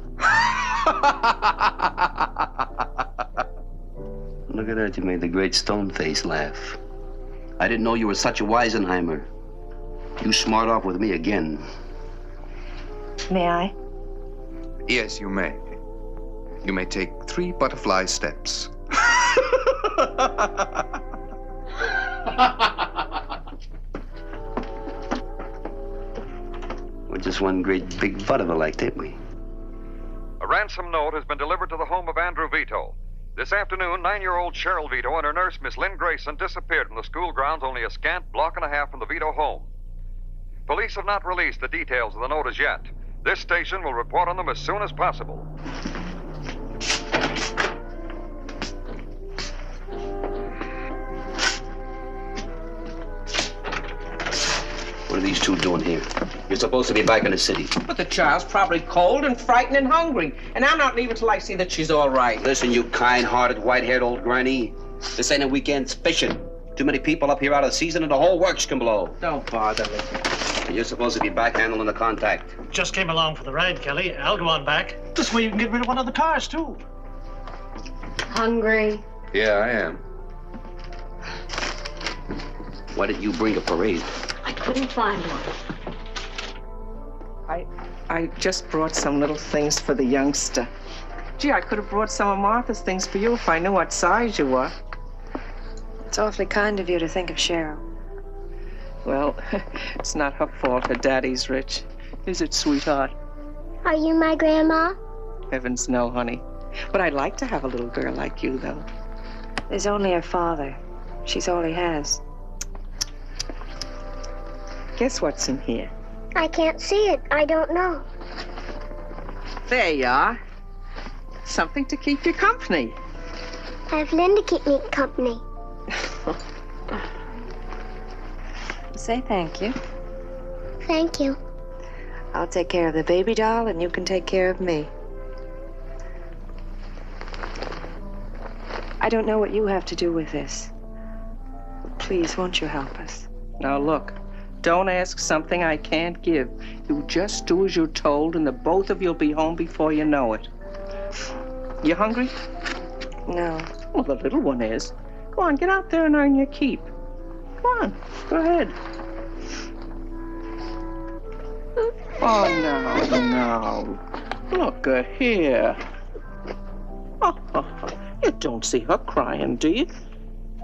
Speaker 17: Look at that, you made the great stone face laugh. I didn't know you were such a Weisenheimer. You smart off with me again.
Speaker 13: May I?
Speaker 21: Yes, you may. You may take 3 butterfly steps.
Speaker 17: We're just one great big butt of a like, ain't we?
Speaker 22: A ransom note has been delivered to the home of Andrew Vito. This afternoon, 9-year-old Cheryl Vito and her nurse, Miss Lynn Grayson, disappeared from the school grounds only a scant block and a half from the Vito home. Police have not released the details of the note as yet. This station will report on them as soon as possible.
Speaker 17: What these two doing here? You're supposed to be back in the city.
Speaker 13: But the child's probably cold and frightened and hungry. And I'm not leaving till I see that she's all right.
Speaker 17: Listen, you kind-hearted, white-haired old granny. This ain't a weekend's fishing. Too many people up here out of season and the whole works can blow.
Speaker 13: Don't bother me.
Speaker 17: And you're supposed to be back handling the contact.
Speaker 15: Just came along for the ride, Kelly. I'll go on back. This way you can get rid of one of the cars, too.
Speaker 1: Hungry?
Speaker 21: Yeah, I am.
Speaker 17: Why didn't you bring a parade?
Speaker 1: I couldn't find one.
Speaker 13: I just brought some little things for the youngster. Gee, I could have brought some of Martha's things for you if I knew what size you were.
Speaker 19: It's awfully kind of you to think of Cheryl.
Speaker 13: Well, it's not her fault her daddy's rich. Is it, sweetheart?
Speaker 18: Are you my grandma?
Speaker 13: Heavens no, honey. But I'd like to have a little girl like you, though.
Speaker 19: There's only her father. She's all he has.
Speaker 13: Guess what's in here?
Speaker 18: I can't see it. I don't know.
Speaker 13: There you are. Something to keep you company.
Speaker 18: Have Linda keep me company.
Speaker 19: Say thank you.
Speaker 18: Thank you.
Speaker 19: I'll take care of the baby doll, and you can take care of me. I don't know what you have to do with this. Please, won't you help us?
Speaker 13: Now, look. Don't ask something I can't give. You just do as you're told, and the both of you'll be home before you know it. You hungry?
Speaker 19: No.
Speaker 13: Well, the little one is. Go on, get out there and earn your keep. Come on, go ahead. Oh, no. Look here. Oh, you don't see her crying, do you?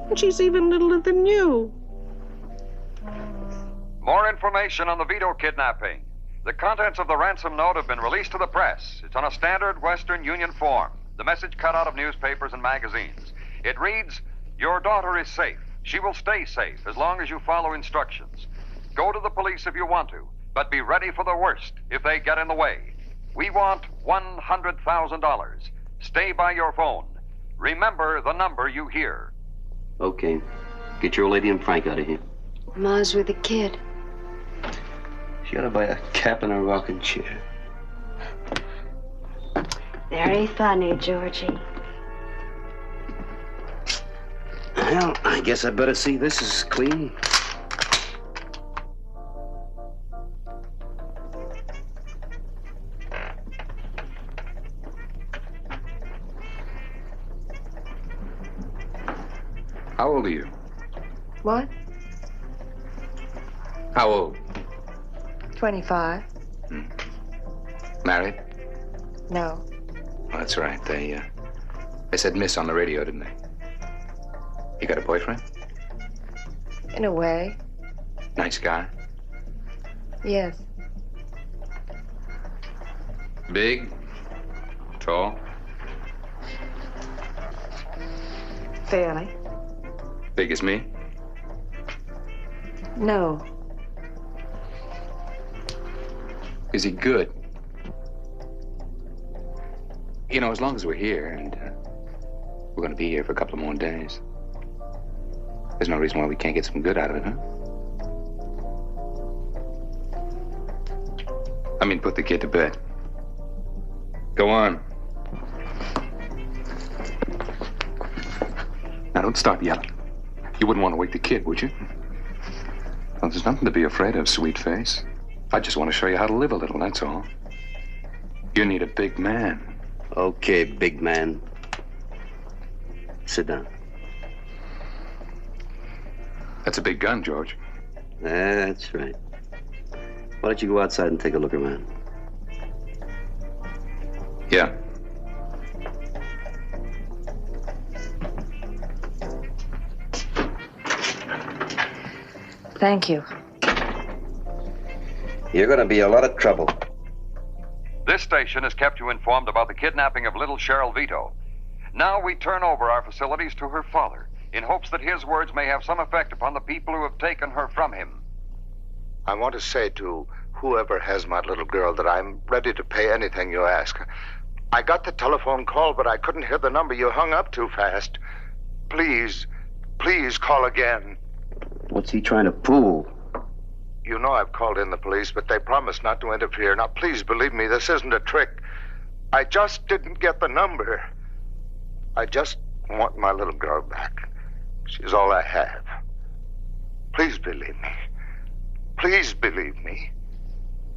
Speaker 13: And she's even littler than you.
Speaker 22: More information on the Vito kidnapping. The contents of the ransom note have been released to the press. It's on a standard Western Union form. The message cut out of newspapers and magazines. It reads, "Your daughter is safe. She will stay safe as long as you follow instructions. Go to the police if you want to, but be ready for the worst if they get in the way. We want $100,000. Stay by your phone. Remember the number you hear."
Speaker 17: Okay. Get your old lady and Frank out of here.
Speaker 1: Ma's with the kid.
Speaker 17: She ought to buy a cap and a rocking chair.
Speaker 1: Very funny, Georgie.
Speaker 17: Well, I guess I better see this is clean.
Speaker 21: How old are you?
Speaker 19: What?
Speaker 21: How old?
Speaker 19: 25.
Speaker 21: Married?
Speaker 19: No.
Speaker 21: Oh, that's right. They said miss on the radio, didn't they? You got a boyfriend?
Speaker 19: In a way.
Speaker 21: Nice guy?
Speaker 19: Yes.
Speaker 21: Big? Tall?
Speaker 19: Fairly.
Speaker 21: Big as me?
Speaker 19: No.
Speaker 21: Is he good? You know, as long as we're here, and we're going to be here for a couple of more days, there's no reason why we can't get some good out of it, huh? I mean, put the kid to bed. Go on. Now, don't start yelling. You wouldn't want to wake the kid, would you? Well, there's nothing to be afraid of, sweet face. I just want to show you how to live a little, that's all. You need a big man.
Speaker 17: Okay, big man. Sit down.
Speaker 21: That's a big gun, George.
Speaker 17: That's right. Why don't you go outside and take a look around?
Speaker 21: Yeah.
Speaker 19: Thank you.
Speaker 17: You're going to be a lot of trouble.
Speaker 22: This station has kept you informed about the kidnapping of little Cheryl Vito. Now we turn over our facilities to her father in hopes that his words may have some effect upon the people who have taken her from him.
Speaker 3: I want to say to whoever has my little girl that I'm ready to pay anything you ask. I got the telephone call, but I couldn't hear the number. You hung up too fast. Please, please call again.
Speaker 17: What's he trying to prove?
Speaker 3: You know I've called in the police, but they promised not to interfere. Now, please believe me, this isn't a trick. I just didn't get the number. I just want my little girl back. She's all I have. Please believe me. Please believe me.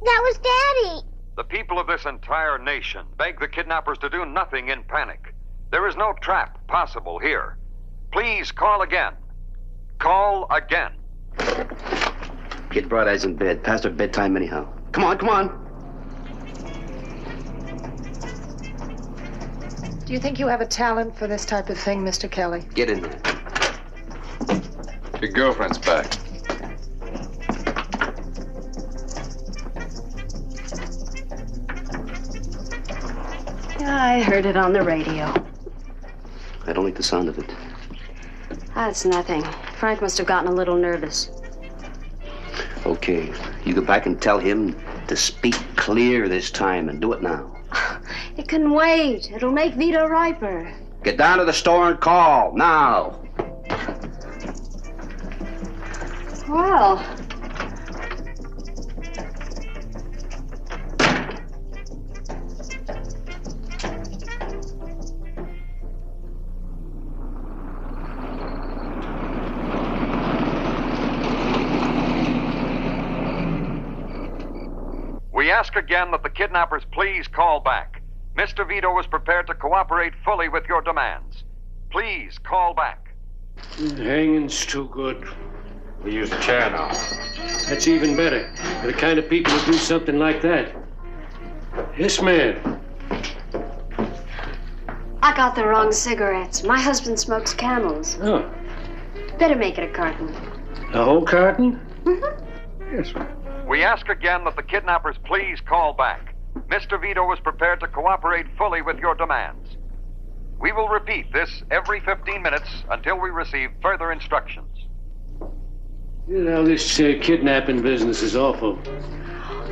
Speaker 18: That was Daddy.
Speaker 22: The people of this entire nation beg the kidnappers to do nothing in panic. There is no trap possible here. Please call again. Call again.
Speaker 17: Kid Bright Eyes in bed. Past her bedtime anyhow. Come on, come on.
Speaker 4: Do you think you have a talent for this type of thing, Mr. Kelly?
Speaker 17: Get in there.
Speaker 21: Your girlfriend's back.
Speaker 1: I heard it on the radio.
Speaker 17: I don't like the sound of it.
Speaker 1: That's nothing. Frank must have gotten a little nervous.
Speaker 17: Okay, you go back and tell him to speak clear this time, and do it now.
Speaker 1: It can wait. It'll make Vito riper.
Speaker 17: Get down to the store and call, now.
Speaker 1: Well.
Speaker 22: We ask again that the kidnappers please call back. Mr. Vito is prepared to cooperate fully with your demands. Please call back.
Speaker 5: Hanging's too good. We use a chair now. That's even better. For the kind of people who do something like that. Yes, ma'am.
Speaker 1: I got the wrong cigarettes. My husband smokes Camels.
Speaker 5: Oh,
Speaker 1: Better make it a carton.
Speaker 5: a whole carton?
Speaker 1: Mm-hmm.
Speaker 5: Yes, ma'am.
Speaker 22: We ask again that the kidnappers please call back. Mr. Vito is prepared to cooperate fully with your demands. We will repeat this every 15 minutes until we receive further instructions.
Speaker 5: You know, this kidnapping business is awful.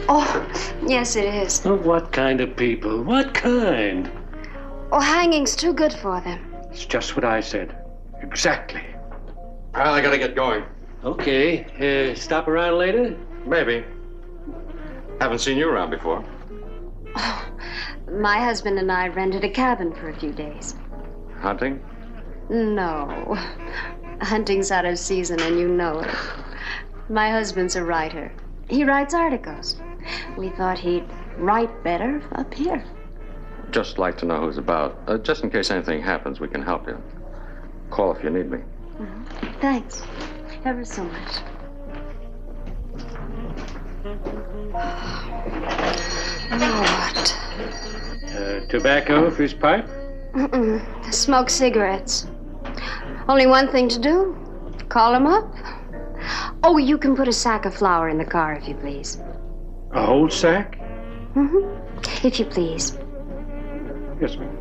Speaker 1: Oh, yes, it is.
Speaker 5: Oh, what kind of people? What kind?
Speaker 1: Oh, hanging's too good for them.
Speaker 5: It's just what I said. Exactly.
Speaker 21: Well, I gotta get going.
Speaker 5: Okay. Stop around later?
Speaker 21: Maybe. Haven't seen you around before.
Speaker 1: Oh, my husband and I rented a cabin for a few days.
Speaker 21: Hunting?
Speaker 1: No. Hunting's out of season, and you know it. My husband's a writer. He writes articles. We thought he'd write better up here.
Speaker 21: Just like to know who's about. Just in case anything happens, we can help you. Call if you need me.
Speaker 1: Mm-hmm. Thanks. Ever so much. Now what?
Speaker 5: Tobacco for his pipe?
Speaker 1: Mm-mm. Smoke cigarettes. Only one thing to do. Call him up. Oh, you can put a sack of flour in the car, if you please.
Speaker 5: A whole sack?
Speaker 1: Mm-hmm. If you please.
Speaker 5: Yes, ma'am.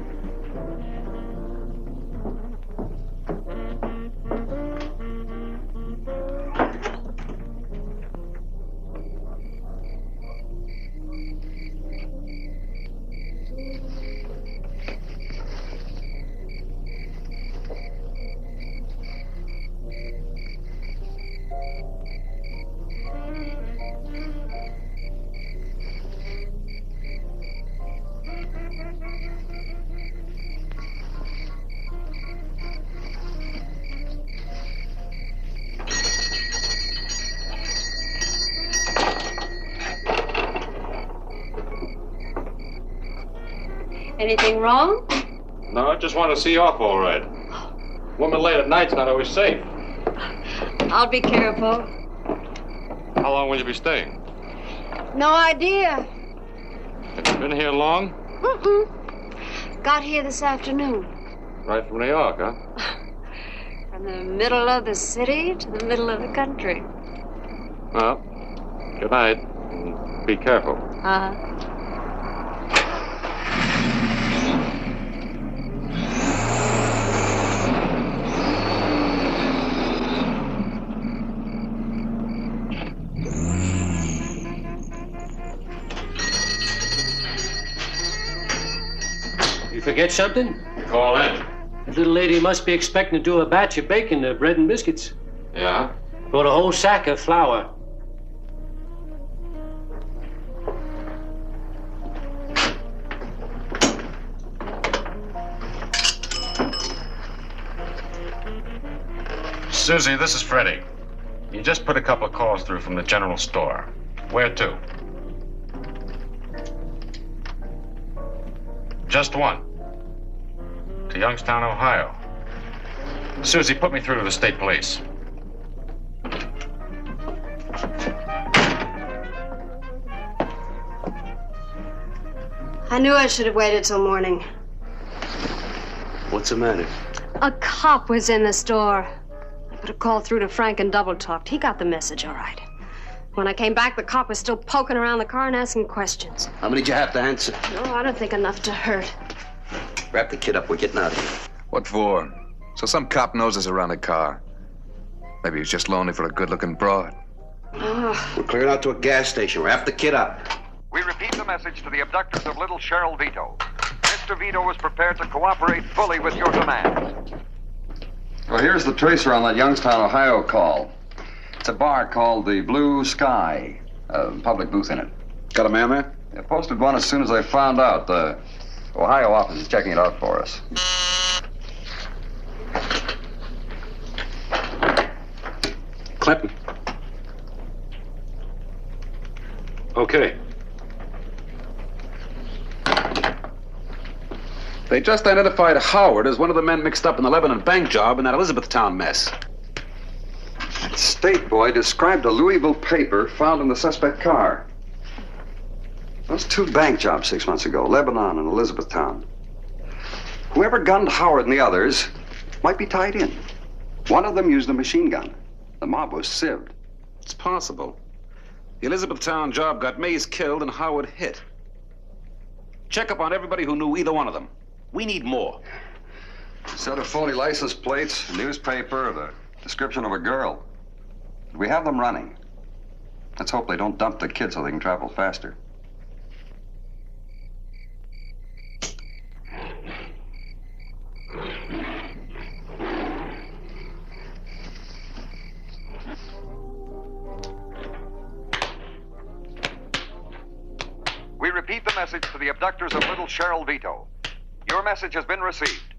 Speaker 1: Anything wrong?
Speaker 21: No, I just want to see you off all right. Woman late at night's not always safe.
Speaker 1: I'll be careful.
Speaker 21: How long will you be staying?
Speaker 1: No idea.
Speaker 21: Have you been here long?
Speaker 1: Got here this afternoon.
Speaker 21: Right from New York, huh?
Speaker 1: From the middle of the city to the middle of the country.
Speaker 21: Well, good night. And be careful.
Speaker 1: Uh-huh.
Speaker 5: You forget something?
Speaker 21: Call in.
Speaker 5: The little lady must be expecting to do a batch of baking, bread and biscuits.
Speaker 21: Yeah?
Speaker 5: Bought a whole sack of flour.
Speaker 21: Susie, this is Freddie. You just put a couple of calls through from the general store. Where to? Just one. To Youngstown, Ohio. Susie, put me through to the state police.
Speaker 1: I knew I should have waited till morning.
Speaker 17: What's the matter?
Speaker 1: A cop was in the store. I put a call through to Frank and double-talked. He got the message all right. When I came back, the cop was still poking around the car and asking questions.
Speaker 17: How many did you have to answer?
Speaker 1: No, I don't think enough to hurt.
Speaker 17: Wrap the kid up. We're getting out of here.
Speaker 7: What for? So some cop knows us around the car. Maybe he's just lonely for a good-looking broad.
Speaker 17: We're clearing out to a gas station. Wrap the kid up.
Speaker 22: We repeat the message to the abductors of little Cheryl Vito. Mr. Vito is prepared to cooperate fully with your demands.
Speaker 11: Well, here's the tracer on that Youngstown, Ohio call. It's a bar called the Blue Sky. Public booth in it.
Speaker 8: Got a man there?
Speaker 11: I posted one as soon as I found out. The Ohio office is checking it out for us.
Speaker 8: Clinton.
Speaker 21: Okay.
Speaker 8: They just identified Howard as one of the men mixed up in the Lebanon bank job in that Elizabethtown mess.
Speaker 11: That state boy described a Louisville paper found in the suspect car. Those two bank jobs 6 months ago, Lebanon and Elizabethtown. Whoever gunned Howard and the others might be tied in. One of them used a machine gun. The mob was sieved.
Speaker 8: It's possible. The Elizabethtown job got Mays killed and Howard hit. Check up on everybody who knew either one of them. We need more.
Speaker 11: A set of phony license plates, a newspaper, the description of a girl. We have them running. Let's hope they don't dump the kid so they can travel faster.
Speaker 22: We repeat the message to the abductors of little Cheryl Vito. Your message has been received.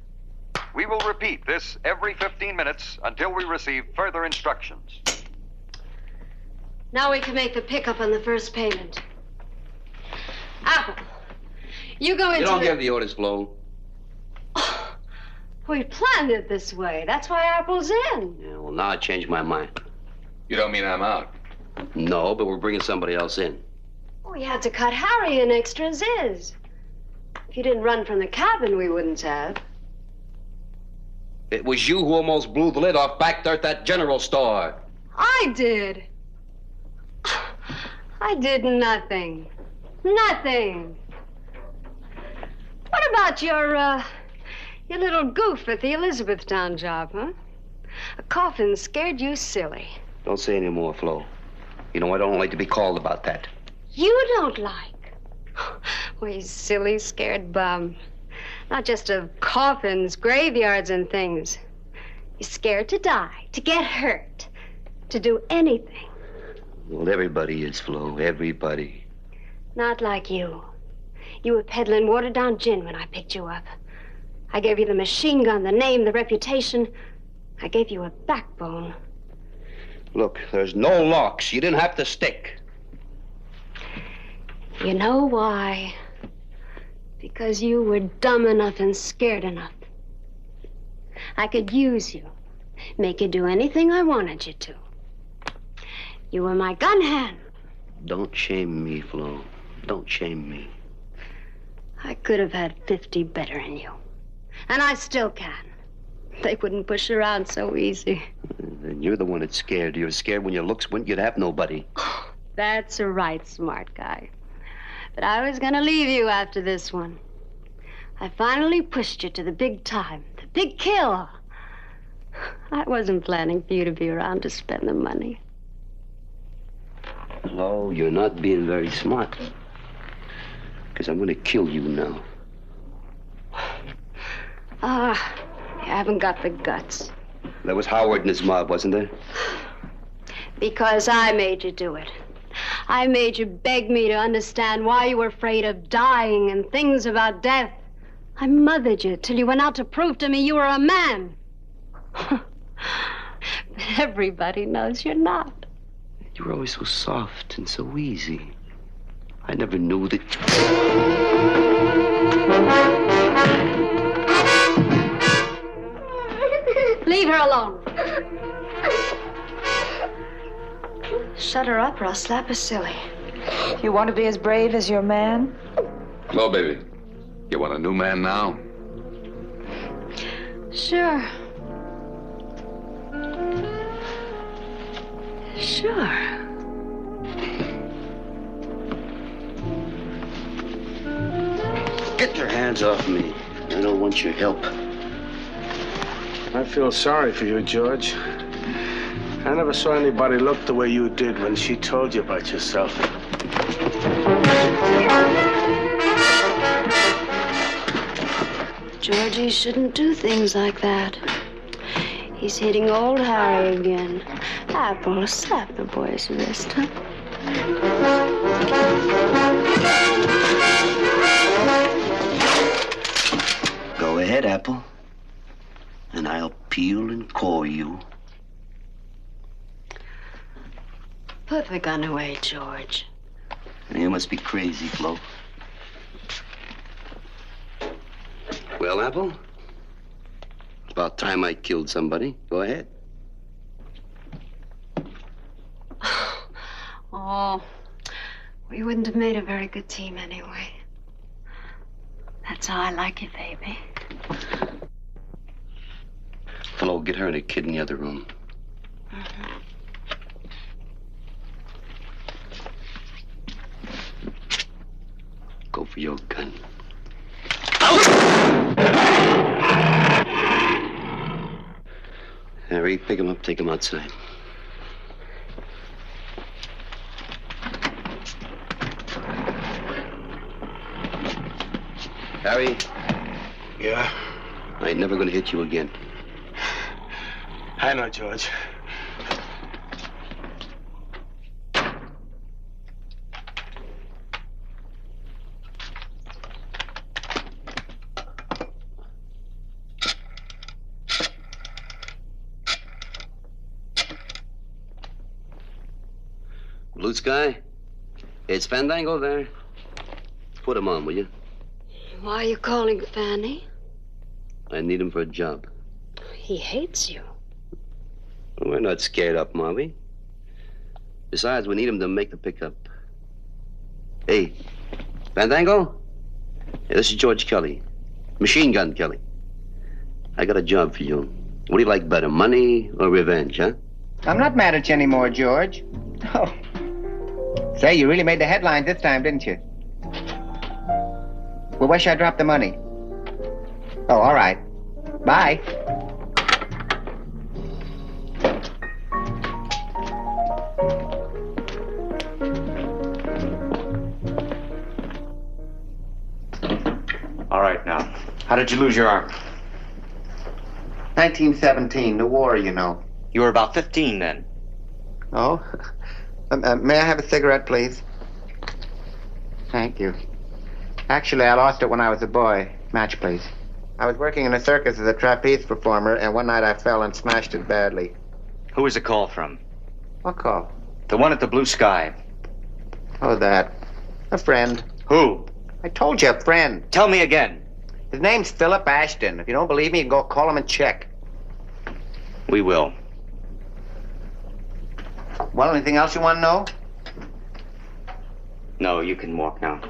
Speaker 22: We will repeat this every 15 minutes until we receive further instructions.
Speaker 1: Now we can make the pickup on the first payment. Apple, you go into
Speaker 17: You don't give the orders, Flo.
Speaker 1: We planned it this way. That's why Apple's in.
Speaker 17: Yeah, well, now I changed my mind.
Speaker 7: You don't mean I'm out?
Speaker 17: No, but we're bringing somebody else in.
Speaker 1: We had to cut Harry an extra ziz. If you didn't run from the cabin, we wouldn't have.
Speaker 17: It was you who almost blew the lid off back there at that general store.
Speaker 1: I did. I did nothing. Nothing. What about your little goof at the Elizabethtown job, huh? A coffin scared you silly.
Speaker 17: Don't say any more, Flo. You know, I don't like to be called about that.
Speaker 1: You don't like? Well, you silly, scared bum. Not just of coffins, graveyards, and things. You're scared to die, to get hurt, to do anything.
Speaker 17: Well, everybody is, Flo. Everybody.
Speaker 1: Not like you. You were peddling watered-down gin when I picked you up. I gave you the machine gun, the name, the reputation. I gave you a backbone.
Speaker 17: Look, there's no locks. You didn't have to stick.
Speaker 1: You know why? Because you were dumb enough and scared enough. I could use you, make you do anything I wanted you to. You were my gun hand.
Speaker 17: Don't shame me, Flo. Don't shame me.
Speaker 1: I could have had 50 better in you. And I still can. They wouldn't push around so easy.
Speaker 17: And you're the one that's scared. You're scared when your looks went, you'd have nobody.
Speaker 1: That's right, smart guy. But I was gonna leave you after this one. I finally pushed you to the big time, the big kill. I wasn't planning for you to be around to spend the money.
Speaker 17: Oh, you're not being very smart. Because I'm gonna kill you now.
Speaker 1: You haven't got the guts.
Speaker 17: That was Howard and his mob, wasn't there?
Speaker 1: Because I made you do it. I made you beg me to understand why you were afraid of dying and things about death. I mothered you till you went out to prove to me you were a man. But
Speaker 14: Everybody knows you're not.
Speaker 17: You were always so soft and so easy. I never knew that.
Speaker 1: Leave her alone. Shut her up or I'll slap her silly.
Speaker 19: You want to be as brave as your man?
Speaker 7: Hello, baby. You want a new man now?
Speaker 1: Sure. Sure.
Speaker 17: Get your hands off me. I don't want your help.
Speaker 6: I feel sorry for you, George. I never saw anybody look the way you did when she told you about yourself.
Speaker 1: Georgie shouldn't do things like that. He's hitting old Harry again. Apple, slap the boy's wrist, huh?
Speaker 17: Go ahead, Apple. And I'll peel and core you.
Speaker 1: Put the gun away, George.
Speaker 17: You must be crazy, Flo. Well, Apple? It's about time I killed somebody. Go ahead.
Speaker 1: Oh, we wouldn't have made a very good team anyway. That's how I like it, baby.
Speaker 17: Flo, get her and the kid in the other room. Go for your gun. Harry, pick him up, take him outside. Harry?
Speaker 6: Yeah?
Speaker 17: I ain't never gonna hit you again.
Speaker 6: I know, George.
Speaker 17: Blue Sky? It's Fandango there. Put him on, will you?
Speaker 1: Why are you calling Fanny?
Speaker 17: I need him for a job.
Speaker 1: He hates you.
Speaker 17: We're not scared up, Marvy. Besides, we need him to make the pickup. Hey, Fandango? Hey, this is George Kelly. Machine Gun Kelly. I got a job for you. What do you like better, money or revenge, huh?
Speaker 12: I'm not mad at you anymore, George. Oh. Say, you really made the headlines this time, didn't you? Well, where should I drop the money? Oh, all right. Bye.
Speaker 10: All right, now. How did you lose your arm?
Speaker 12: 1917, the war, you know.
Speaker 10: You were about 15 then.
Speaker 12: Oh? May I have a cigarette, please? Thank you. Actually, I lost it when I was a boy. Match, please. I was working in a circus as a trapeze performer, and one night I fell and smashed it badly.
Speaker 10: Who was the call from?
Speaker 12: What call?
Speaker 10: The one at the Blue Sky.
Speaker 12: Oh, that. A friend.
Speaker 10: Who?
Speaker 12: I told you, a friend.
Speaker 10: Tell me again.
Speaker 12: His name's Philip Ashton. If you don't believe me, you can go call him and check.
Speaker 10: We will.
Speaker 12: Well, anything else you want to know?
Speaker 10: No, you can walk now.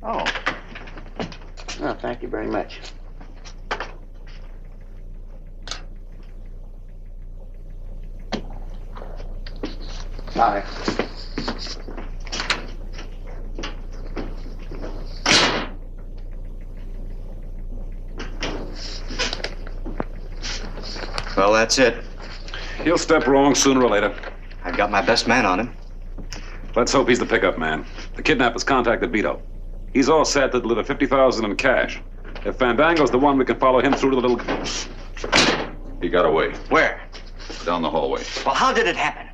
Speaker 12: Oh. Oh, thank you very much. Bye.
Speaker 10: Well, that's it.
Speaker 8: He'll step wrong sooner or later.
Speaker 10: I've got my best man on him.
Speaker 8: Let's hope he's the pickup man. The kidnappers contacted Vito. He's all set to deliver $50,000 in cash. If Fandango's the one, we can follow him through to the little...
Speaker 23: He got away.
Speaker 10: Where?
Speaker 23: Down the hallway.
Speaker 10: Well, how did it happen?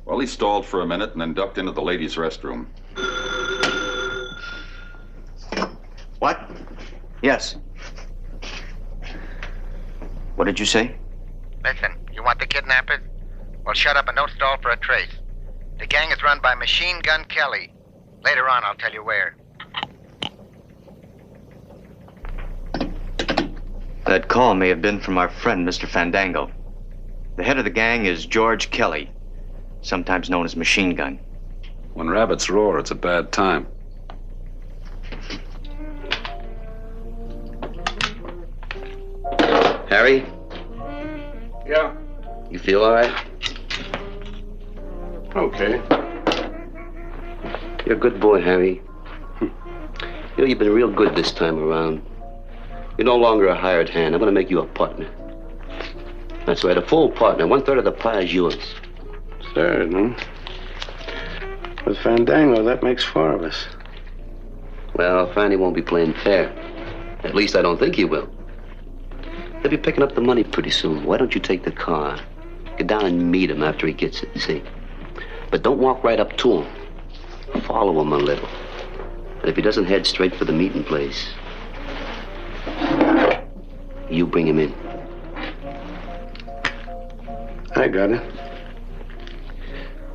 Speaker 23: Well, he stalled for a minute and then ducked into the ladies' restroom.
Speaker 10: What? Yes. What did you say?
Speaker 24: Listen, you want the kidnappers?
Speaker 12: Well, shut up and don't stall for a trace. The gang is run by Machine Gun Kelly. Later on, I'll tell you where.
Speaker 2: That call may have been from our friend, Mr. Fandango. The head of the gang is George Kelly, sometimes known as Machine Gun.
Speaker 8: When rabbits roar, it's a bad time.
Speaker 17: Harry?
Speaker 6: Yeah?
Speaker 17: You feel all right?
Speaker 6: Okay.
Speaker 17: You're a good boy, Harry. You know, you've been real good this time around. You're no longer a hired hand. I'm going to make you a partner. That's right, a full partner. 1/3 of the pie is yours.
Speaker 6: Third, huh? With Fandango, that makes 4 of us.
Speaker 17: Well, Fanny won't be playing fair. At least I don't think he will. He'll be picking up the money pretty soon. Why don't you take the car? Get down and meet him after he gets it, see? But don't walk right up to him. Follow him a little. And if he doesn't head straight for the meeting place, you bring him in.
Speaker 6: I got it.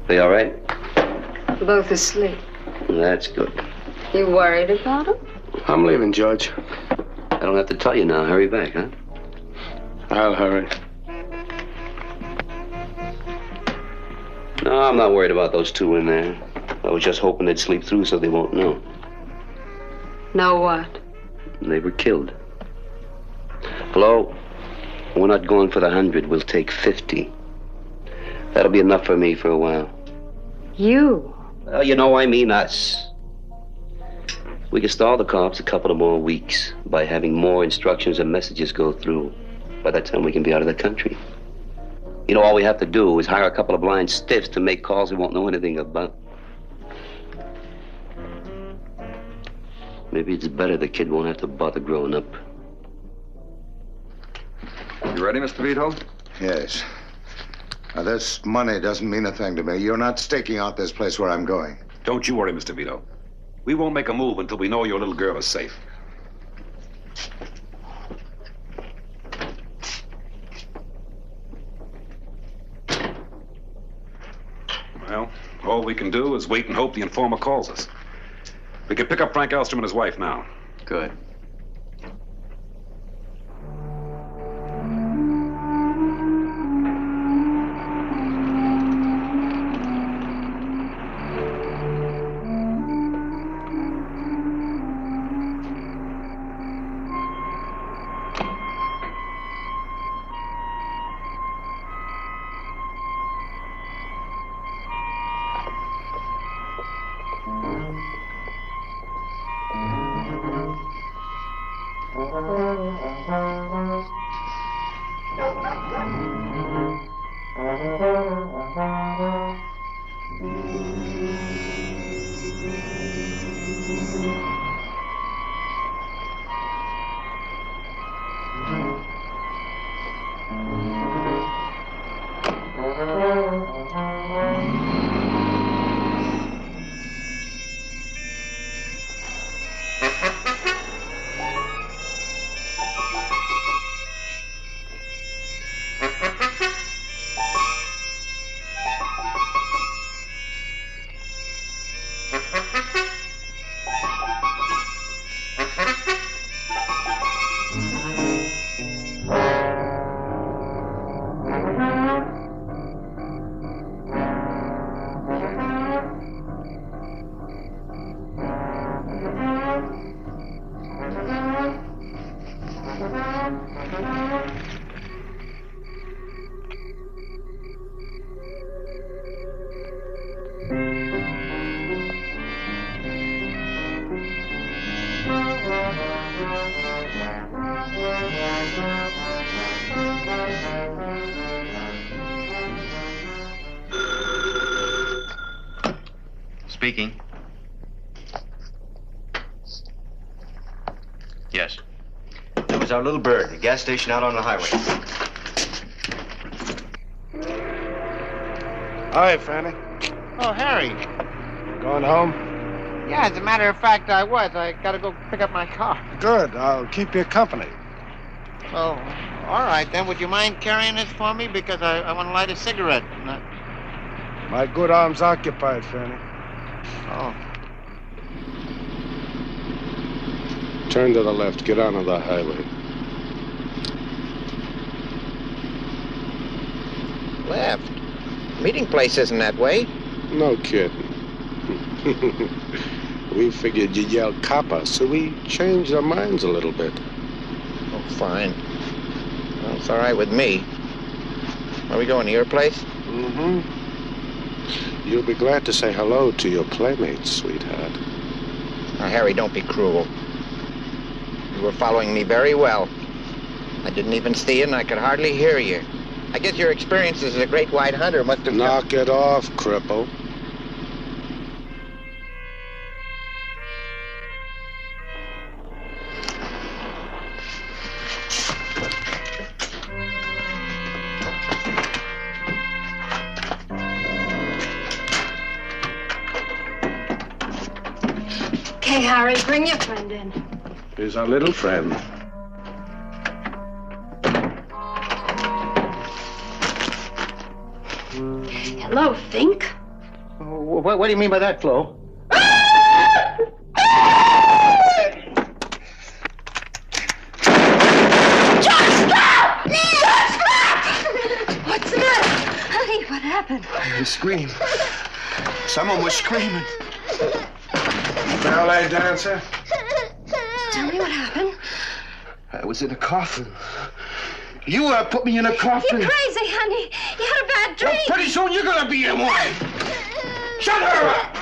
Speaker 17: They all right?
Speaker 1: Both asleep.
Speaker 17: That's good.
Speaker 1: You worried about him?
Speaker 6: I'm leaving, George.
Speaker 17: I don't have to tell you now. Hurry back, huh?
Speaker 6: I'll hurry.
Speaker 17: No, I'm not worried about those two in there. I was just hoping they'd sleep through so they won't know.
Speaker 1: Know what?
Speaker 17: They were killed. Hello? We're not going for the 100. We'll take 50. That'll be enough for me for a while.
Speaker 1: You?
Speaker 17: Well, you know I mean us. We can stall the cops a couple of more weeks by having more instructions and messages go through. By that time, we can be out of the country. You know, all we have to do is hire a couple of blind stiffs to make calls we won't know anything about. Maybe it's better the kid won't have to bother growing up.
Speaker 8: You ready, Mr. Vito?
Speaker 3: Yes. Now, this money doesn't mean a thing to me. You're not staking out this place where I'm going.
Speaker 8: Don't you worry, Mr. Vito. We won't make a move until we know your little girl is safe. Well, all we can do is wait and hope the informer calls us. We can pick up Frank Elstrom and his wife now.
Speaker 2: Good. Speaking. Yes. That was our little bird, the gas station out on the highway.
Speaker 6: Hi, Fanny.
Speaker 12: Oh, Harry.
Speaker 6: Going home?
Speaker 12: Yeah, as a matter of fact, I was. I gotta go pick up my car.
Speaker 6: Good. I'll keep you company.
Speaker 12: Well, All right, then. Would you mind carrying this for me? Because I want to light a cigarette.
Speaker 6: My good arm's occupied, Fanny.
Speaker 12: Oh.
Speaker 6: Turn to the left. Get onto the highway.
Speaker 12: Left? Meeting place isn't that way.
Speaker 6: No kidding. We figured you'd yell copper, so we changed our minds a little bit.
Speaker 12: Oh, fine. Well, it's all right with me. Where are we going, to your place?
Speaker 6: Mm-hmm. You'll be glad to say hello to your playmates, sweetheart.
Speaker 12: Now, Harry, don't be cruel. You were following me very well. I didn't even see you, and I could hardly hear you. I guess your experience as a great white hunter must have...
Speaker 6: Knock it off, cripple.
Speaker 1: Okay, Harry, bring your friend in.
Speaker 6: He's our little friend.
Speaker 1: Hello, Fink.
Speaker 12: What do you mean by that, Flo?
Speaker 1: What's the matter? Honey, what happened?
Speaker 6: A scream. Someone was screaming. Ballet dancer?
Speaker 1: Tell me what happened.
Speaker 6: I was in a coffin. You put me in a coffin.
Speaker 1: You're crazy, honey. You had a bad dream.
Speaker 6: Well, pretty soon you're gonna be in one. Shut her up!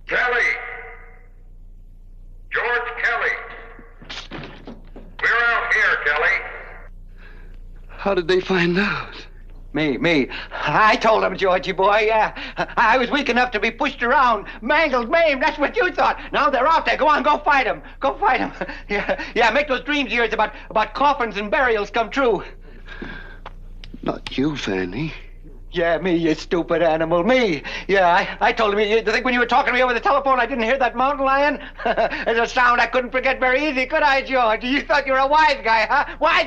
Speaker 22: Kelly! George Kelly! We're out here, Kelly.
Speaker 11: How did they find out?
Speaker 12: Me. I told him, Georgie boy, yeah. I was weak enough to be pushed around, mangled, maimed. That's what you thought. Now they're out there. Go on, go fight them. Go fight them. Yeah, make those dreams of yours about coffins and burials come true.
Speaker 11: Not you, Fanny.
Speaker 12: Yeah, me, you stupid animal. Me. Yeah, I told him. You think when you were talking to me over the telephone I didn't hear that mountain lion? It's a sound I couldn't forget very easy, could I, George? You thought you were a wise guy, huh? Wise?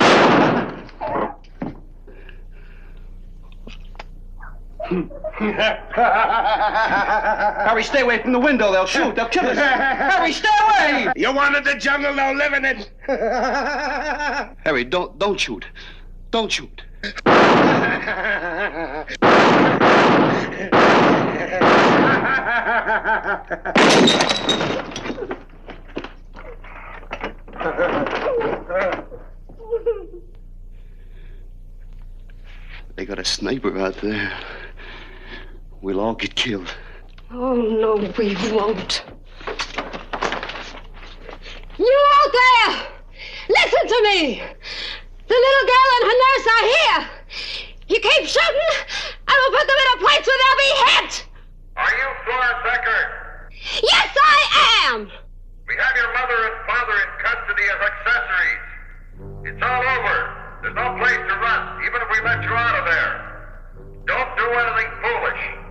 Speaker 11: Harry, stay away from the window. They'll shoot. They'll kill us. Harry, stay away!
Speaker 6: You wanted the jungle, now live in it.
Speaker 11: Harry, don't shoot. Don't shoot. They got a sniper out there. We'll all get killed.
Speaker 1: Oh, no, we won't. You out there! Listen to me! The little girl and her nurse are here! You keep shooting, and we'll put them in a place where they'll be hit!
Speaker 22: Are you Florence Eckert?
Speaker 1: Yes, I am!
Speaker 22: We have your mother and father in custody as accessories. It's all over. There's no place to run, even if we let you out of there. Don't do anything foolish.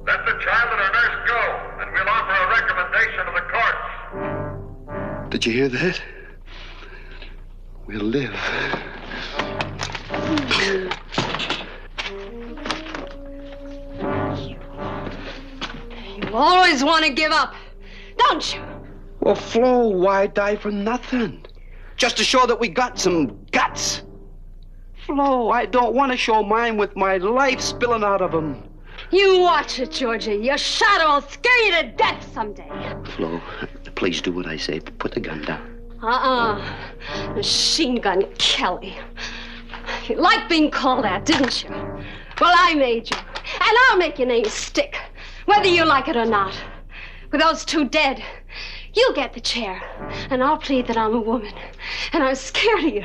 Speaker 22: Let the child and her nurse go, and we'll offer a recommendation to the courts.
Speaker 11: Did you hear that? We'll live.
Speaker 1: You always want to give up, don't you?
Speaker 11: Well, Flo, why die for nothing? Just to show that we got some guts. Flo, I don't want to show mine with my life spilling out of them.
Speaker 1: You watch it, Georgie. Your shadow will scare you to death someday.
Speaker 11: Flo, please do what I say. Put the gun down.
Speaker 1: Machine Gun Kelly. You liked being called that, didn't you? Well, I made you. And I'll make your name stick, whether you like it or not. With those two dead, you'll get the chair. And I'll plead that I'm a woman. And I'm scared of you.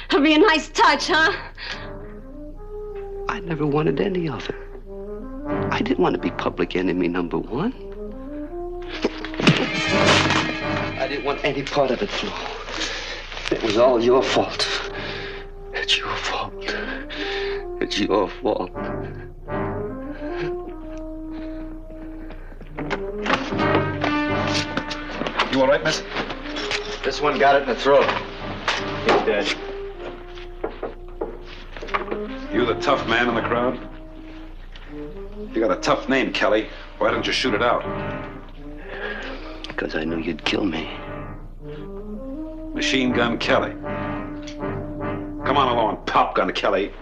Speaker 1: It'll be a nice touch, huh?
Speaker 11: I never wanted any of it. I didn't want to be public enemy number one. I didn't want any part of it, Flo. It was all your fault. It's your fault. It's your fault.
Speaker 8: You all right, miss?
Speaker 2: This one got it in the throat. He's dead.
Speaker 8: You the tough man in the crowd? You got a tough name, Kelly. Why didn't you shoot it out?
Speaker 17: Because I knew you'd kill me.
Speaker 8: Machine Gun Kelly. Come on along, Pop Gun Kelly.